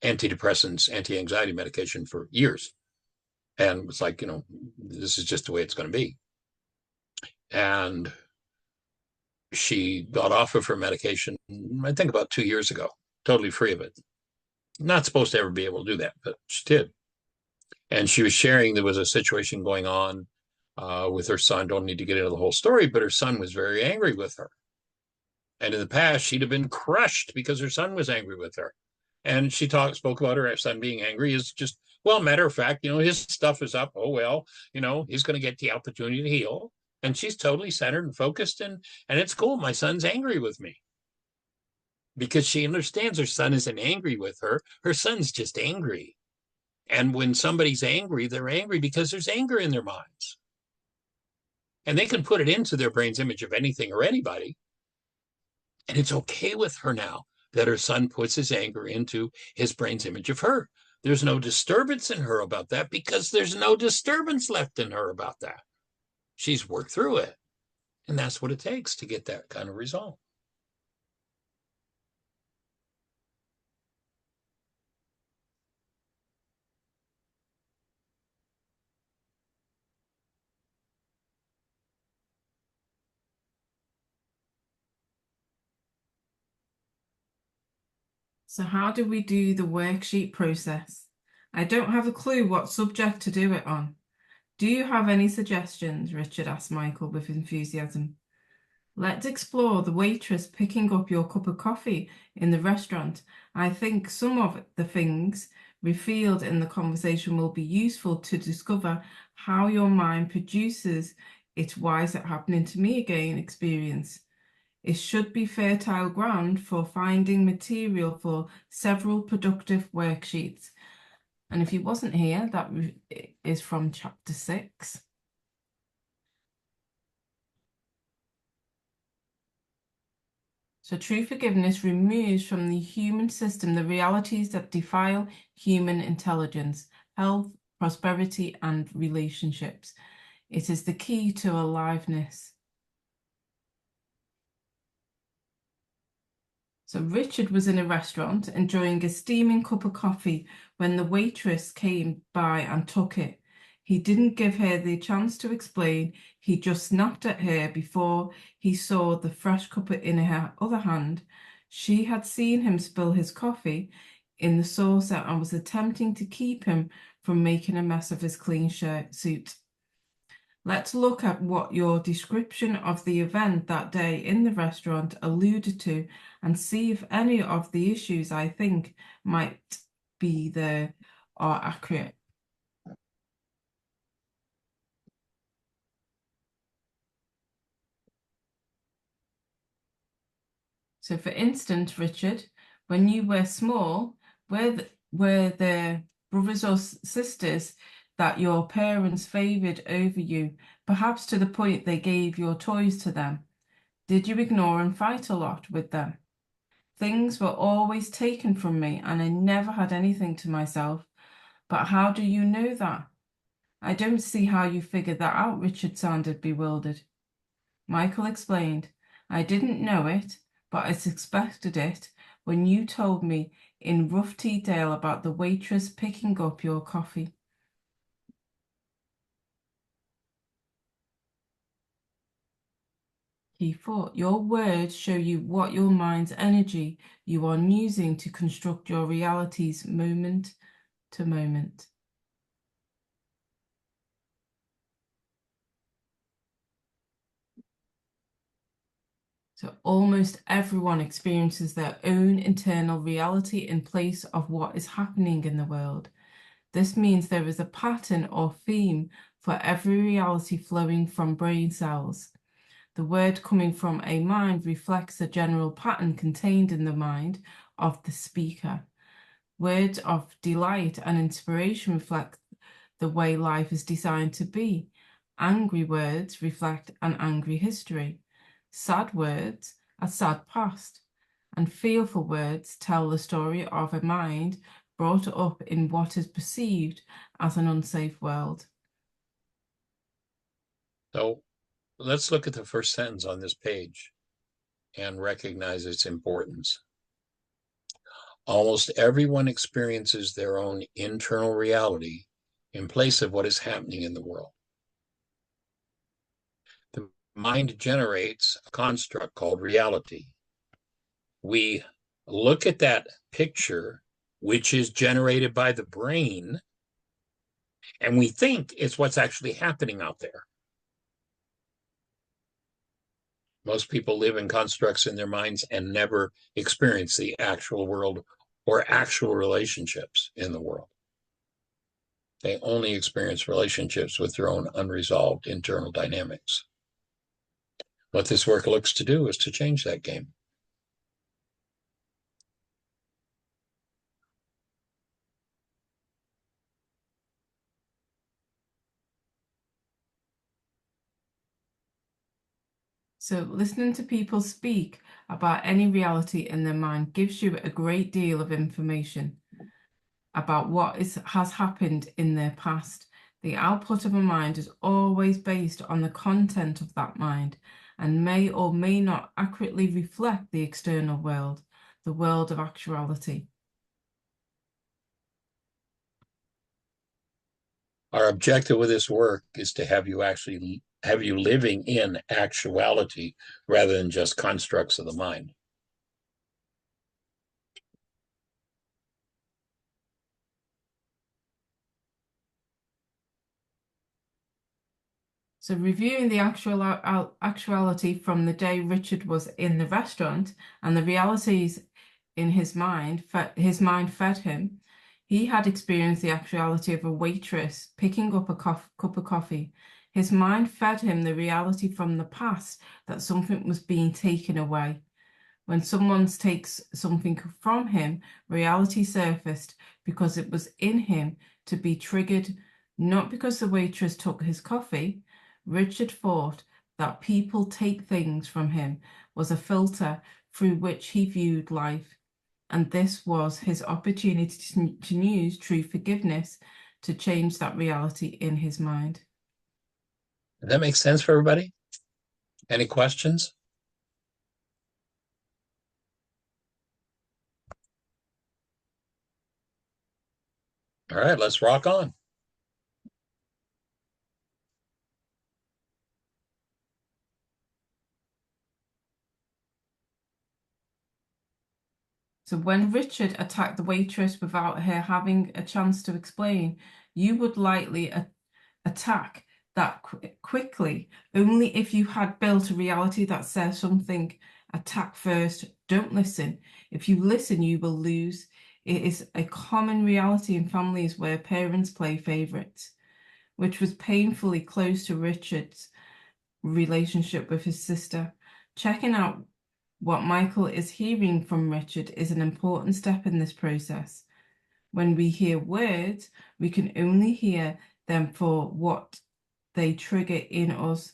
antidepressants, anti-anxiety medication for years. And was like, this is just the way it's going to be. And she got off of her medication, I think about 2 years ago, totally free of it. Not supposed to ever be able to do that, but she did. And she was sharing there was a situation going on with her son. Don't need to get into the whole story, but her son was very angry with her. And in the past, she'd have been crushed because her son was angry with her. And she spoke about her son being angry is just, well, matter of fact, his stuff is up. Oh, well, he's going to get the opportunity to heal. And she's totally centered and focused. And it's cool. My son's angry with me. Because she understands her son isn't angry with her. Her son's just angry. And when somebody's angry, they're angry because there's anger in their minds. And they can put it into their brain's image of anything or anybody. And it's okay with her now that her son puts his anger into his brain's image of her. There's no disturbance in her about that because there's no disturbance left in her about that. She's worked through it. And that's what it takes to get that kind of result. So how do we do the worksheet process? I don't have a clue what subject to do it on. Do you have any suggestions? Richard asked Michael with enthusiasm. Let's explore the waitress picking up your cup of coffee in the restaurant. I think some of the things revealed in the conversation will be useful to discover how your mind produces its "why is it happening to me again" experience. It should be fertile ground for finding material for several productive worksheets. And if you wasn't here, that is from chapter 6. So true forgiveness removes from the human system the realities that defile human intelligence, health, prosperity, and relationships. It is the key to aliveness. So Richard was in a restaurant enjoying a steaming cup of coffee when the waitress came by and took it. He didn't give her the chance to explain. He just snapped at her before he saw the fresh cup in her other hand. She had seen him spill his coffee in the saucer and was attempting to keep him from making a mess of his clean suit. Let's look at what your description of the event that day in the restaurant alluded to and see if any of the issues I think might be there are accurate. So for instance, Richard, when you were small, were there brothers or sisters that your parents favoured over you, perhaps to the point they gave your toys to them? Did you ignore and fight a lot with them? Things were always taken from me and I never had anything to myself. But how do you know that? I don't see how you figured that out, Richard sounded bewildered. Michael explained, I didn't know it, but I suspected it when you told me in rough detail about the waitress picking up your coffee. He thought, your words show you what your mind's energy you are using to construct your realities moment to moment. So almost everyone experiences their own internal reality in place of what is happening in the world. This means there is a pattern or theme for every reality flowing from brain cells. The word coming from a mind reflects the general pattern contained in the mind of the speaker. Words of delight and inspiration reflect the way life is designed to be. Angry words reflect an angry history. Sad words, a sad past, and fearful words tell the story of a mind brought up in what is perceived as an unsafe world. So let's look at the first sentence on this page and recognize its importance. Almost everyone experiences their own internal reality in place of what is happening in the world. The mind generates a construct called reality. We look at that picture, which is generated by the brain, and we think it's what's actually happening out there. Most people live in constructs in their minds and never experience the actual world or actual relationships in the world. They only experience relationships with their own unresolved internal dynamics. What this work looks to do is to change that game. So listening to people speak about any reality in their mind gives you a great deal of information about what has happened in their past. The output of a mind is always based on the content of that mind and may or may not accurately reflect the external world, the world of actuality. Our objective with this work is to have you actually have you living in actuality rather than just constructs of the mind. So reviewing the actuality from the day Richard was in the restaurant and the realities in his mind fed him. He had experienced the actuality of a waitress picking up a cup of coffee. His mind fed him the reality from the past that something was being taken away. When someone takes something from him, reality surfaced because it was in him to be triggered, not because the waitress took his coffee. Richard thought that people take things from him was a filter through which he viewed life, and this was his opportunity to use true forgiveness to change that reality in his mind. Does that make sense for everybody? Any questions? All right, let's rock on. So when Richard attacked the waitress without her having a chance to explain, you would likely attack that quickly. Only if you had built a reality that says something, attack first, don't listen. If you listen, you will lose. It is a common reality in families where parents play favorites, which was painfully close to Richard's relationship with his sister. Checking out what Michael is hearing from Richard is an important step in this process. When we hear words, we can only hear them for what they trigger in us.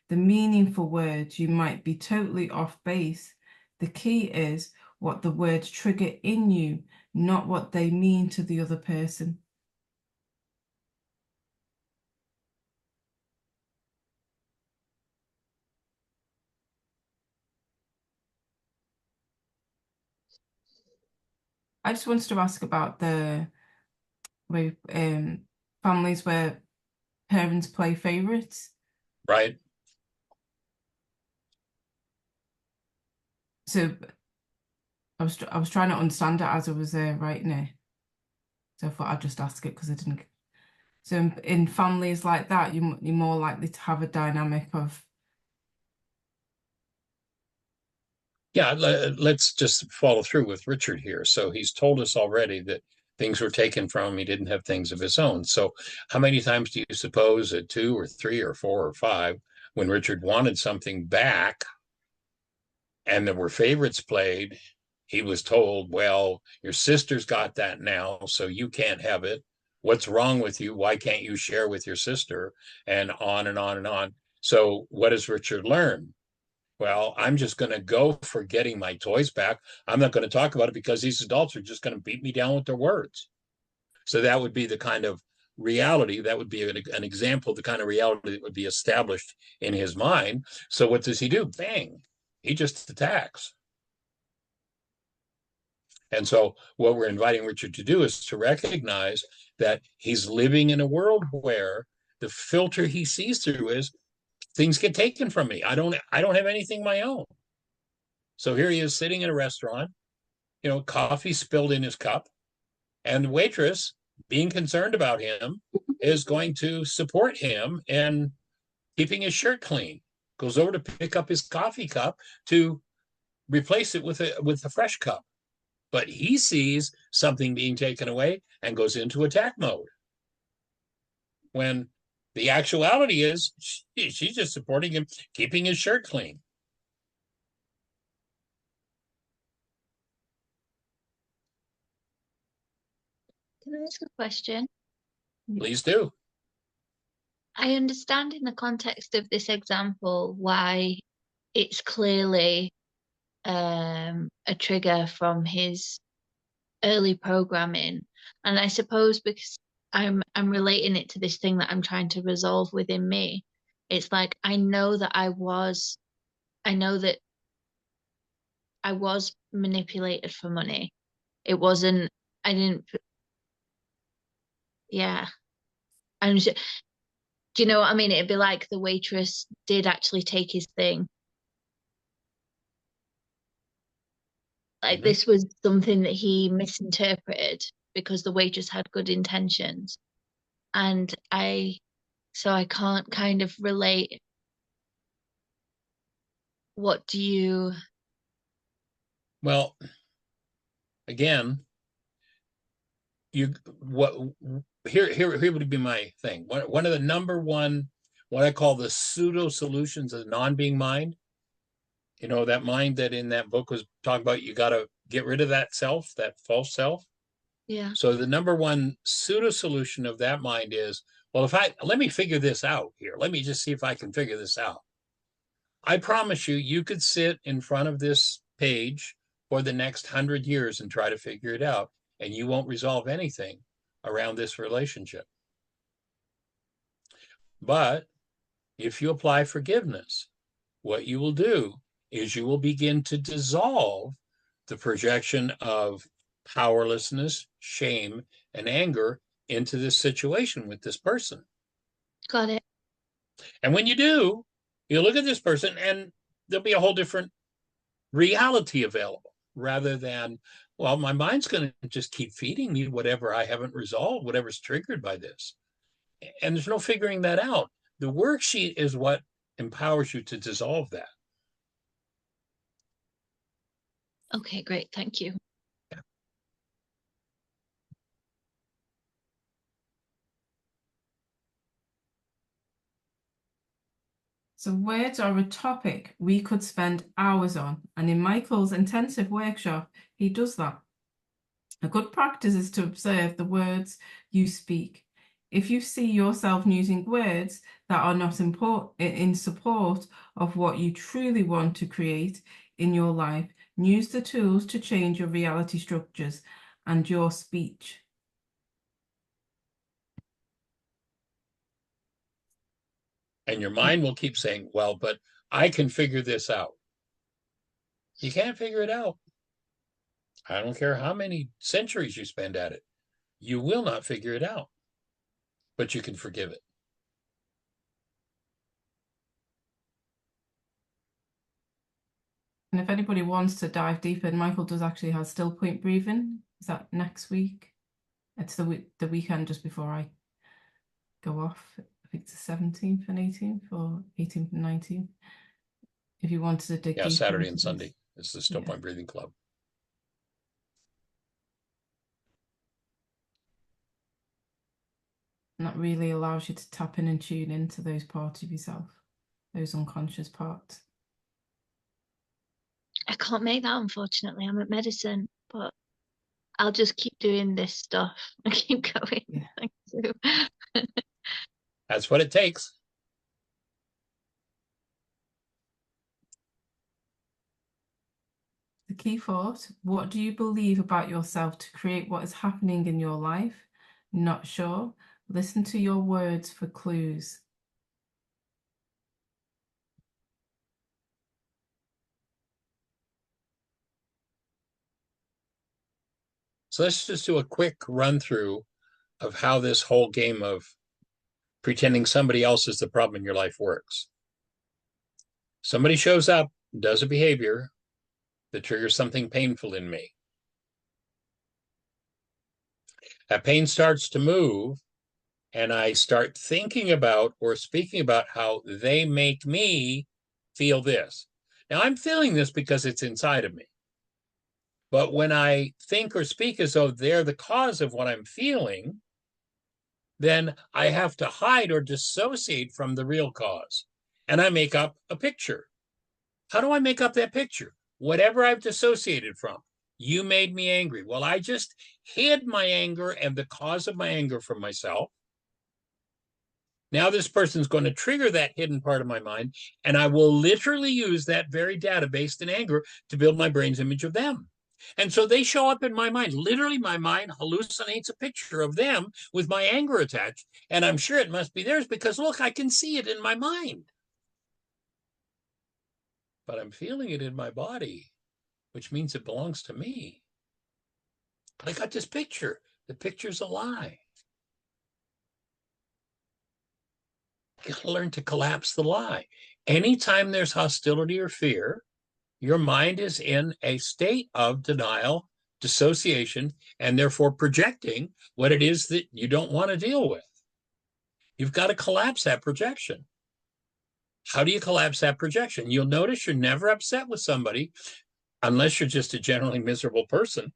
The meaningful words, you might be totally off base. The key is what the words trigger in you, not what they mean to the other person. I just wanted to ask about the way families where parents play favorites. Right. So I was trying to understand it as I was writing it. So I thought I'd just ask it because I didn't. So in families like that, you're more likely to have a dynamic of. Yeah, let's just follow through with Richard here. So he's told us already that things were taken from him. He didn't have things of his own. So how many times do you suppose at 2 or 3 or 4 or 5, when Richard wanted something back and there were favorites played, he was told, well, your sister's got that now, so you can't have it. What's wrong with you? Why can't you share with your sister? And on and on and on. So what does Richard learn? Well, I'm just going to go for getting my toys back. I'm not going to talk about it because these adults are just going to beat me down with their words. So that would be the kind of reality, that would be an example of the kind of reality that would be established in his mind. So what does he do? Bang, he just attacks. And so what we're inviting Richard to do is to recognize that he's living in a world where the filter he sees through is things get taken from me. I don't have anything of my own. So here he is sitting in a restaurant, coffee spilled in his cup, and the waitress, being concerned about him, is going to support him in keeping his shirt clean. Goes over to pick up his coffee cup to replace it with a fresh cup. But he sees something being taken away and goes into attack mode. When the actuality is she's just supporting him, keeping his shirt clean. Can I ask a question? Please do. I understand in the context of this example why it's clearly a trigger from his early programming. And I suppose because I'm relating it to this thing that I'm trying to resolve within me. It's like I know that I know that I was manipulated for money. It wasn't, I didn't, yeah. And do you know what I mean? It'd be like the waitress did actually take his thing. Like this was something that he misinterpreted because the waitress had good intentions. And so I can't kind of relate. What do you, Well, again, here would be my thing. One of the number one, what I call the pseudo solutions of non-being mind. You know, that mind that in that book was talking about, you got to get rid of that self, that false self. yeah, So the number one pseudo solution of that mind is, well, let me figure this out here. Let me just see if I can figure this out. I promise you, you could sit in front of this page for the next 100 years and try to figure it out, and you won't resolve anything around this relationship. But if you apply forgiveness, what you will do is you will begin to dissolve the projection of powerlessness, shame, and anger into this situation with this person. got it. And when you do, you look at this person and there'll be a whole different reality available rather than, well, my mind's going to just keep feeding me whatever I haven't resolved, whatever's triggered by this. And there's no figuring that out. The worksheet is what empowers you to dissolve that. Okay, great. Thank you. So words are a topic we could spend hours on, and in Michael's intensive workshop, he does that. A good practice is to observe the words you speak. If you see yourself using words that are not in support of what you truly want to create in your life, use the tools to change your reality structures and your speech. And your mind will keep saying, well, but I can figure this out. You can't figure it out. I don't care how many centuries you spend at it. You will not figure it out, but you can forgive it. And if anybody wants to dive deeper, Michael does actually have still point breathing. Is that next week? It's the weekend just before I go off. I think it's the 17th and 18th, or 18th and 19th. If you wanted to dig deeper. Saturday and Sunday is the Still Point Breathing Club. And that really allows you to tap in and tune into those parts of yourself, those unconscious parts. I can't make that, unfortunately. I'm at medicine, but I'll just keep doing this stuff and keep going. Yeah. Thank you. That's what it takes. The key thought: what do you believe about yourself to create what is happening in your life? Not sure? Listen to your words for clues. So let's just do a quick run through of how this whole game of pretending somebody else is the problem in your life works. Somebody shows up, does a behavior that triggers something painful in me. That pain starts to move, and I start thinking about or speaking about how they make me feel this. Now, I'm feeling this because it's inside of me. But when I think or speak as though they're the cause of what I'm feeling, then I have to hide or dissociate from the real cause. And I make up a picture. How do I make up that picture? Whatever I've dissociated from. You made me angry. Well, I just hid my anger and the cause of my anger from myself. Now this person's going to trigger that hidden part of my mind, and I will literally use that very data based in anger to build my brain's image of them. And so they show up in my mind. Literally, my mind hallucinates a picture of them with my anger attached. And I'm sure it must be theirs because, look, I can see it in my mind. But I'm feeling it in my body, which means it belongs to me. But I got this picture. The picture's a lie. You got to learn to collapse the lie. Anytime there's hostility or fear, your mind is in a state of denial, dissociation, and therefore projecting what it is that you don't want to deal with. You've got to collapse that projection. How do you collapse that projection? You'll notice you're never upset with somebody unless you're just a generally miserable person.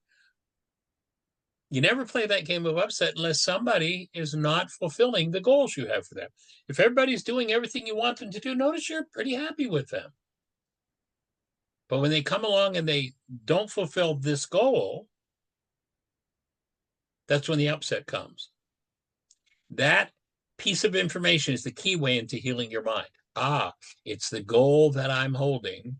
You never play that game of upset unless somebody is not fulfilling the goals you have for them. If everybody's doing everything you want them to do, notice you're pretty happy with them. But when they come along and they don't fulfill this goal, that's when the upset comes. That piece of information is the key way into healing your mind. It's the goal that I'm holding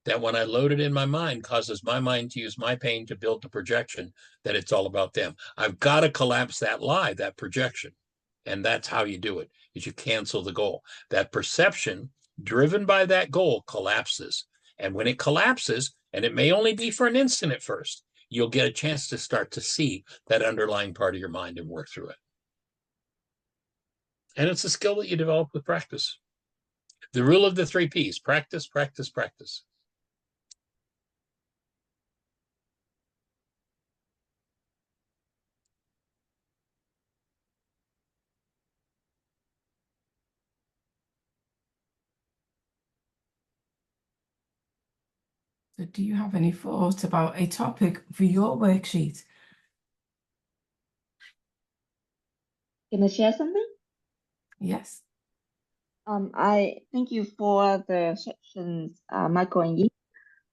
that when I load it in my mind causes my mind to use my pain to build the projection that it's all about them. I've got to collapse that lie, that projection. And that's how you do it, is you cancel the goal. That perception driven by that goal collapses. And when it collapses, and it may only be for an instant at first, you'll get a chance to start to see that underlying part of your mind and work through it. And it's a skill that you develop with practice. The rule of the 3 Ps: practice, practice, practice. So do you have any thoughts about a topic for your worksheet? Can I share something? Yes. I thank you for the sections, Michael and Yi.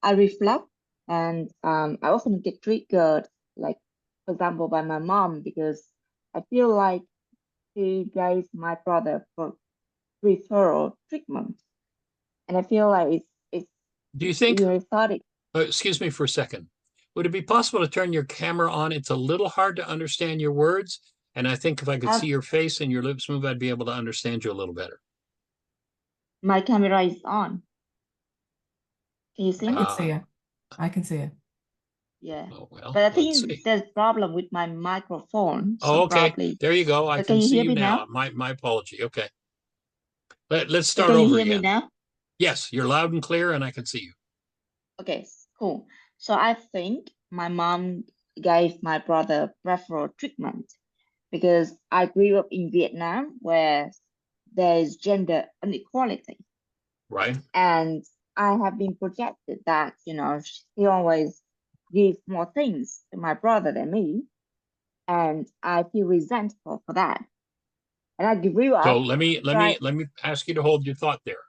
I reflect and I often get triggered, like, for example, by my mom, because I feel like she gave my brother for referral treatment. And I feel like it's Do you think, ironic. excuse me for a second, would it be possible to turn your camera on? It's a little hard to understand your words. And I think if I could see your face and your lips move, I'd be able to understand you a little better. My camera is on. Can you see I me? can see it. I can see it. Yeah. Oh, well, But I let's think see. there's problem with my microphone. Oh, So okay. probably. There you go. I So can can you see hear you me now. now? My apology. Okay. Let's So start can you over hear me again. now? Yes, you're loud and clear and I can see you. Okay, cool. So I think my mom gave my brother preferential treatment because I grew up in Vietnam where there's gender inequality. Right. And I have been projected that, he always gives more things to my brother than me. And I feel resentful for that. And I grew So up let me ask you to hold your thought there.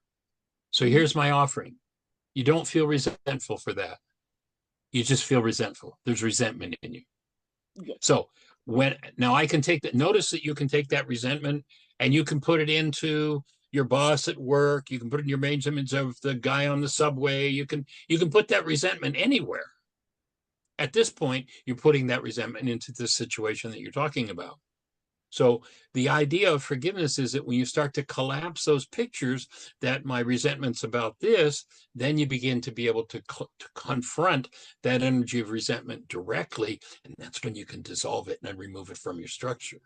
So here's my offering. You don't feel resentful for that. You just feel resentful. There's resentment in you. Yes. So now I can take that. Notice that you can take that resentment and you can put it into your boss at work. You can put it in your main image of the guy on the subway. You can put that resentment anywhere. At this point, you're putting that resentment into the situation that you're talking about. So the idea of forgiveness is that when you start to collapse those pictures, that my resentment's about this, then you begin to be able to confront that energy of resentment directly. And that's when you can dissolve it and then remove it from your structure.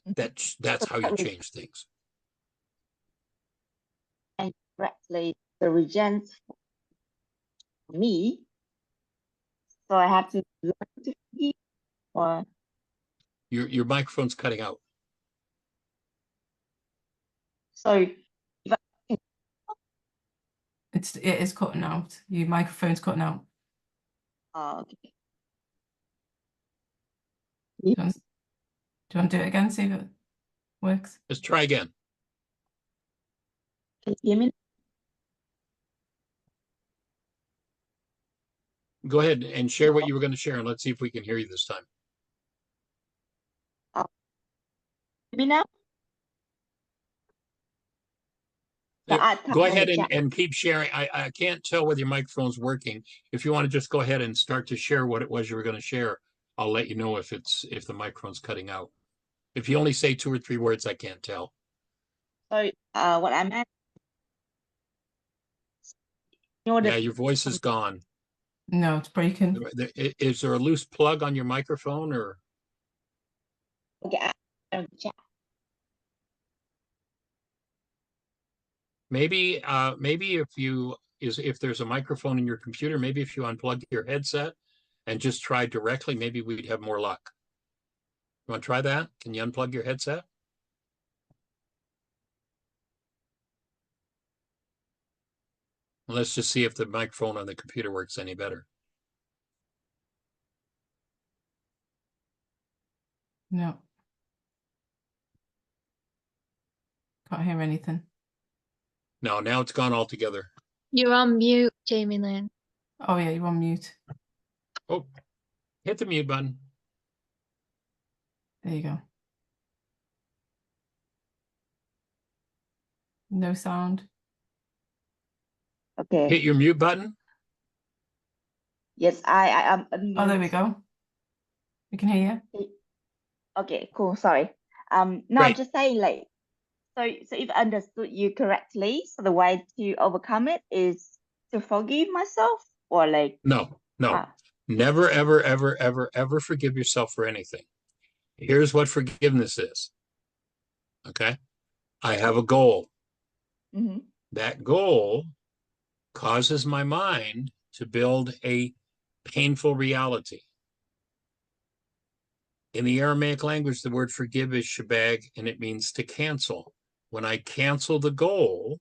That's how you change things. And correctly, the resent me. So I have to learn to forgive or Your microphone's cutting out. so if I It is cutting out. Your microphone's cutting out. okay. Do you want to do it again? See if it works. Let's try again. Can you hear me? Go ahead and share what you were going to share, and let's see if we can hear you this time. me now? So Yeah, I type go on the ahead chat. and keep sharing. I can't tell whether your microphone's working. If you want to just go ahead and start to share what it was you were going to share, I'll let you know if the microphone's cutting out. If you only say 2 or 3 words, I can't tell. So what I meant, in order Yeah, your voice is gone. No, it's breaking. Is there a loose plug on your microphone, or okay, on the chat. maybe if there's a microphone in your computer, maybe if you unplug your headset and just try directly, maybe we'd have more luck. You want to try that? Can you unplug your headset? Let's just see if the microphone on the computer works any better. No. Can't hear anything. No, now it's gone altogether. You're on mute, Jamie Lynn. Oh yeah, you're on mute. Oh, hit the mute button. There you go. No sound. Okay. Hit your mute button. Yes, I am Oh, there we unmute. go. We can hear you. Okay, cool. Sorry. No, Great. just saying like, so if I understood you correctly, so the way to overcome it is to forgive myself, or like, No. Never, ever, ever, ever, ever forgive yourself for anything. Here's what forgiveness is. Okay. I have a goal. mhm, That goal causes my mind to build a painful reality. In the Aramaic language, the word forgive is shabag, and it means to cancel. When I cancel the goal,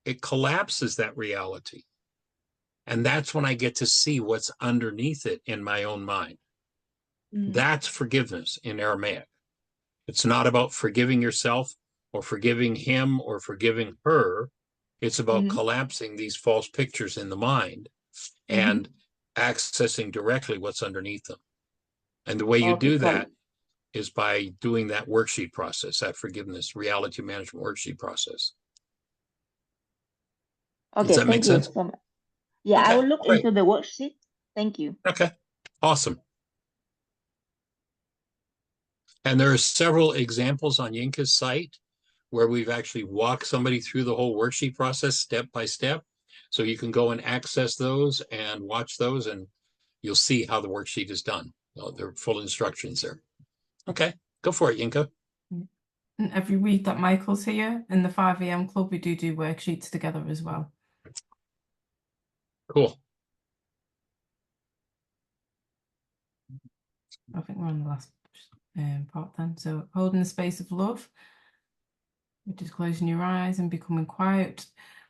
it collapses that reality. And that's when I get to see what's underneath it in my own mind. mhm. That's forgiveness in Aramaic. It's not about forgiving yourself or forgiving him or forgiving her. It's about Mhm. collapsing these false pictures in the mind and accessing directly what's underneath them. And the way you Okay, do got that it. is by doing that worksheet process, that forgiveness reality management worksheet process. Does Okay, that make thank you sense? so much. Yeah, I Okay, will look great. into the worksheet. Thank you. Okay, awesome. And there are several examples on Yinka's site where we've actually walked somebody through the whole worksheet process step by step. So you can go and access those and watch those, and you'll see how the worksheet is done. There are full instructions there. Okay, go for it, Yinka. And every week that Michael's here in the 5 a.m. club, we do worksheets together as well. Cool. I think we're on the last part then. So holding the space of love, which is closing your eyes and becoming quiet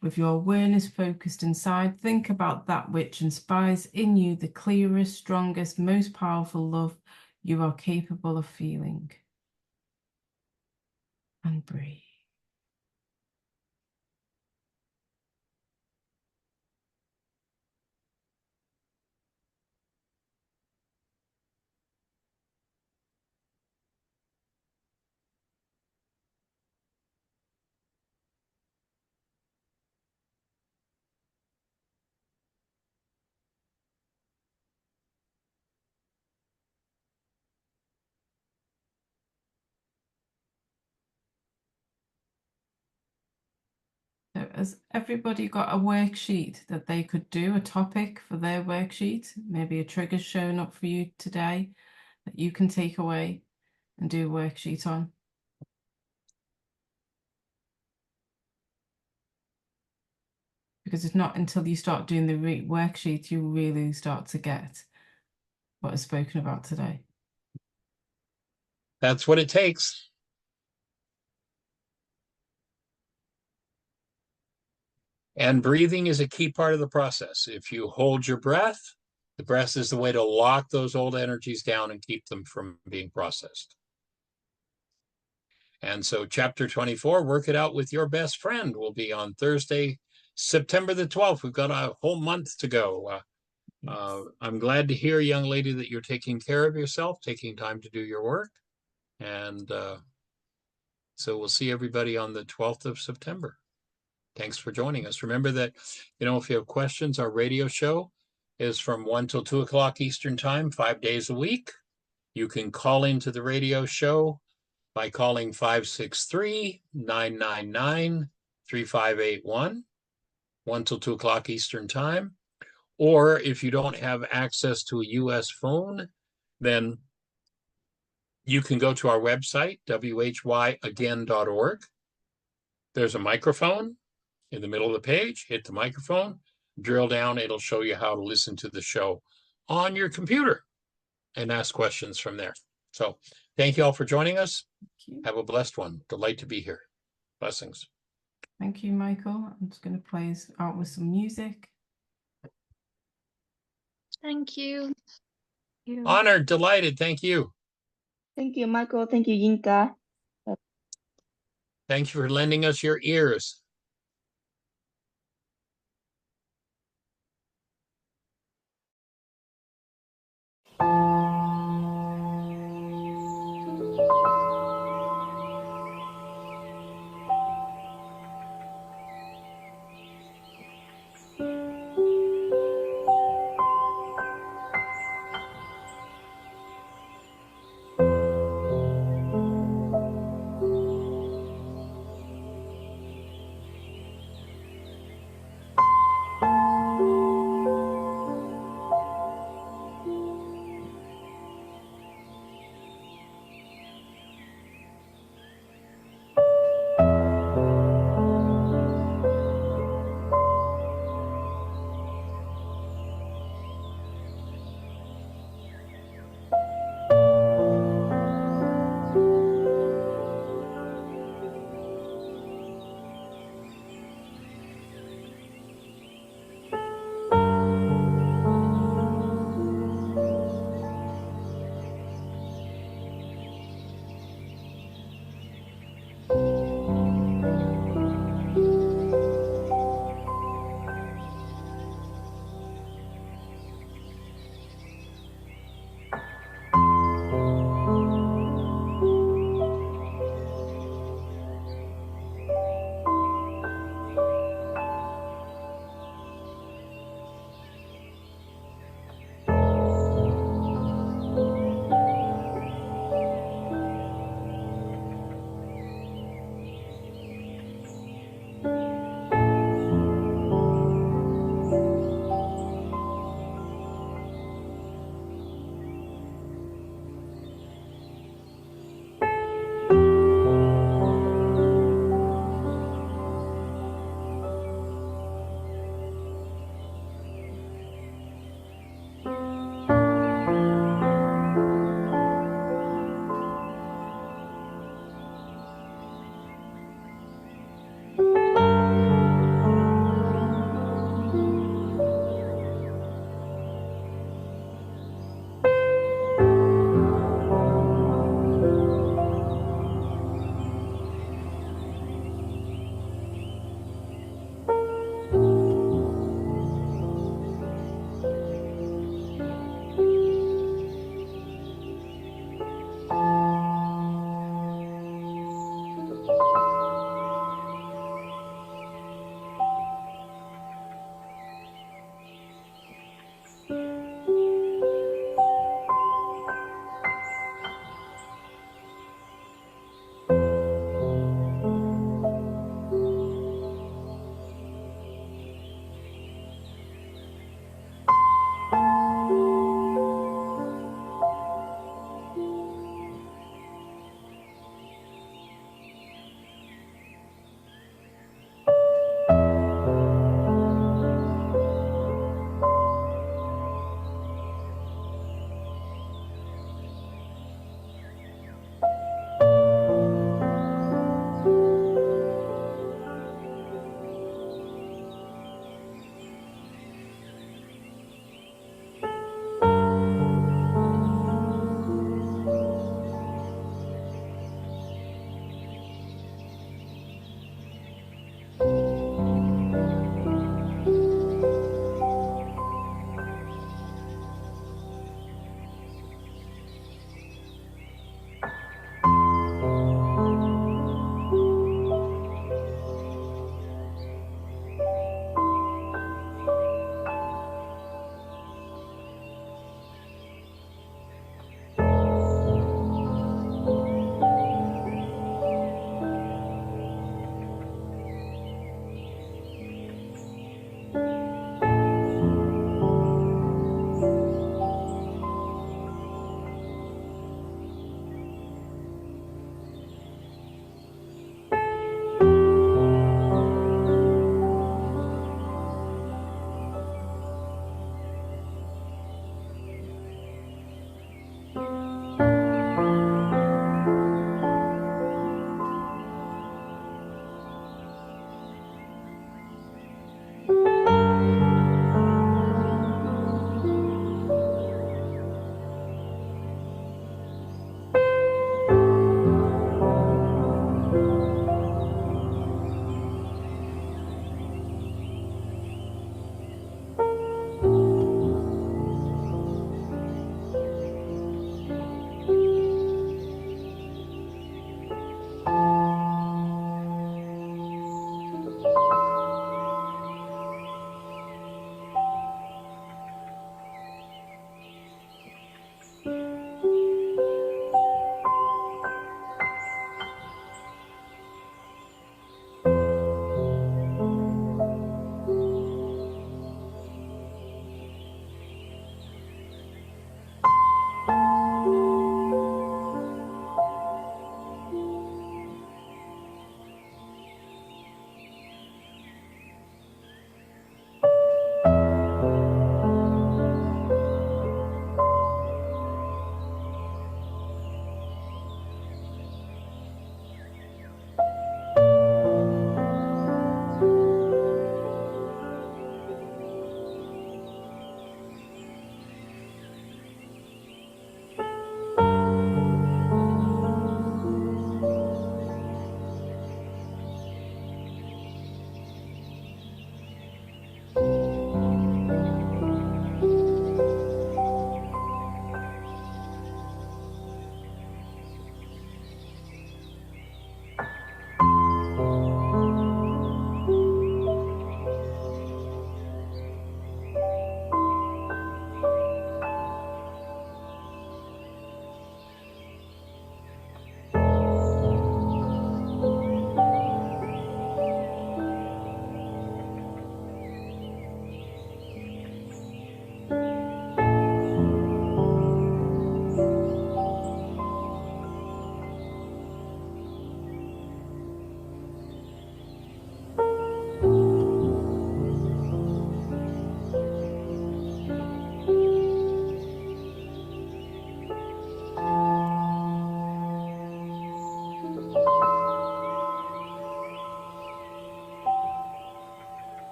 with your awareness focused inside. Think about that which inspires in you the clearest, strongest, most powerful love you are capable of feeling. And breathe. So has everybody got a worksheet that they could do, a topic for their worksheet? Maybe a trigger showing up for you today that you can take away and do a worksheet on? Because it's not until you start doing the worksheet you really start to get what is spoken about today. That's what it takes. And breathing is a key part of the process. If you hold your breath, the breath is the way to lock those old energies down and keep them from being processed. And so chapter 24, Work It Out with Your Best Friend, will be on Thursday, September the 12th. We've got a whole month to go. I'm glad to hear, young lady, that you're taking care of yourself, taking time to do your work. And So we'll see everybody on the 12th of September. Thanks for joining us. Remember that, if you have questions, our radio show is from 1 till 2 o'clock Eastern time, 5 days a week. You can call into the radio show by calling 563-999-3581, 1 till 2 o'clock Eastern time. Or if you don't have access to a US phone, then you can go to our website, whyagain.org. There's a microphone in the middle of the page. Hit the microphone, drill down. It'll show you how to listen to the show on your computer and ask questions from there. So thank you all for joining us. Thank you. Have a blessed one. Delight to be here. Blessings. Thank you, Michael. I'm just going to play us out with some music. Thank you. Honored, delighted. Thank you. Thank you, Michael. Thank you, Yinka. Thank you for lending us your ears.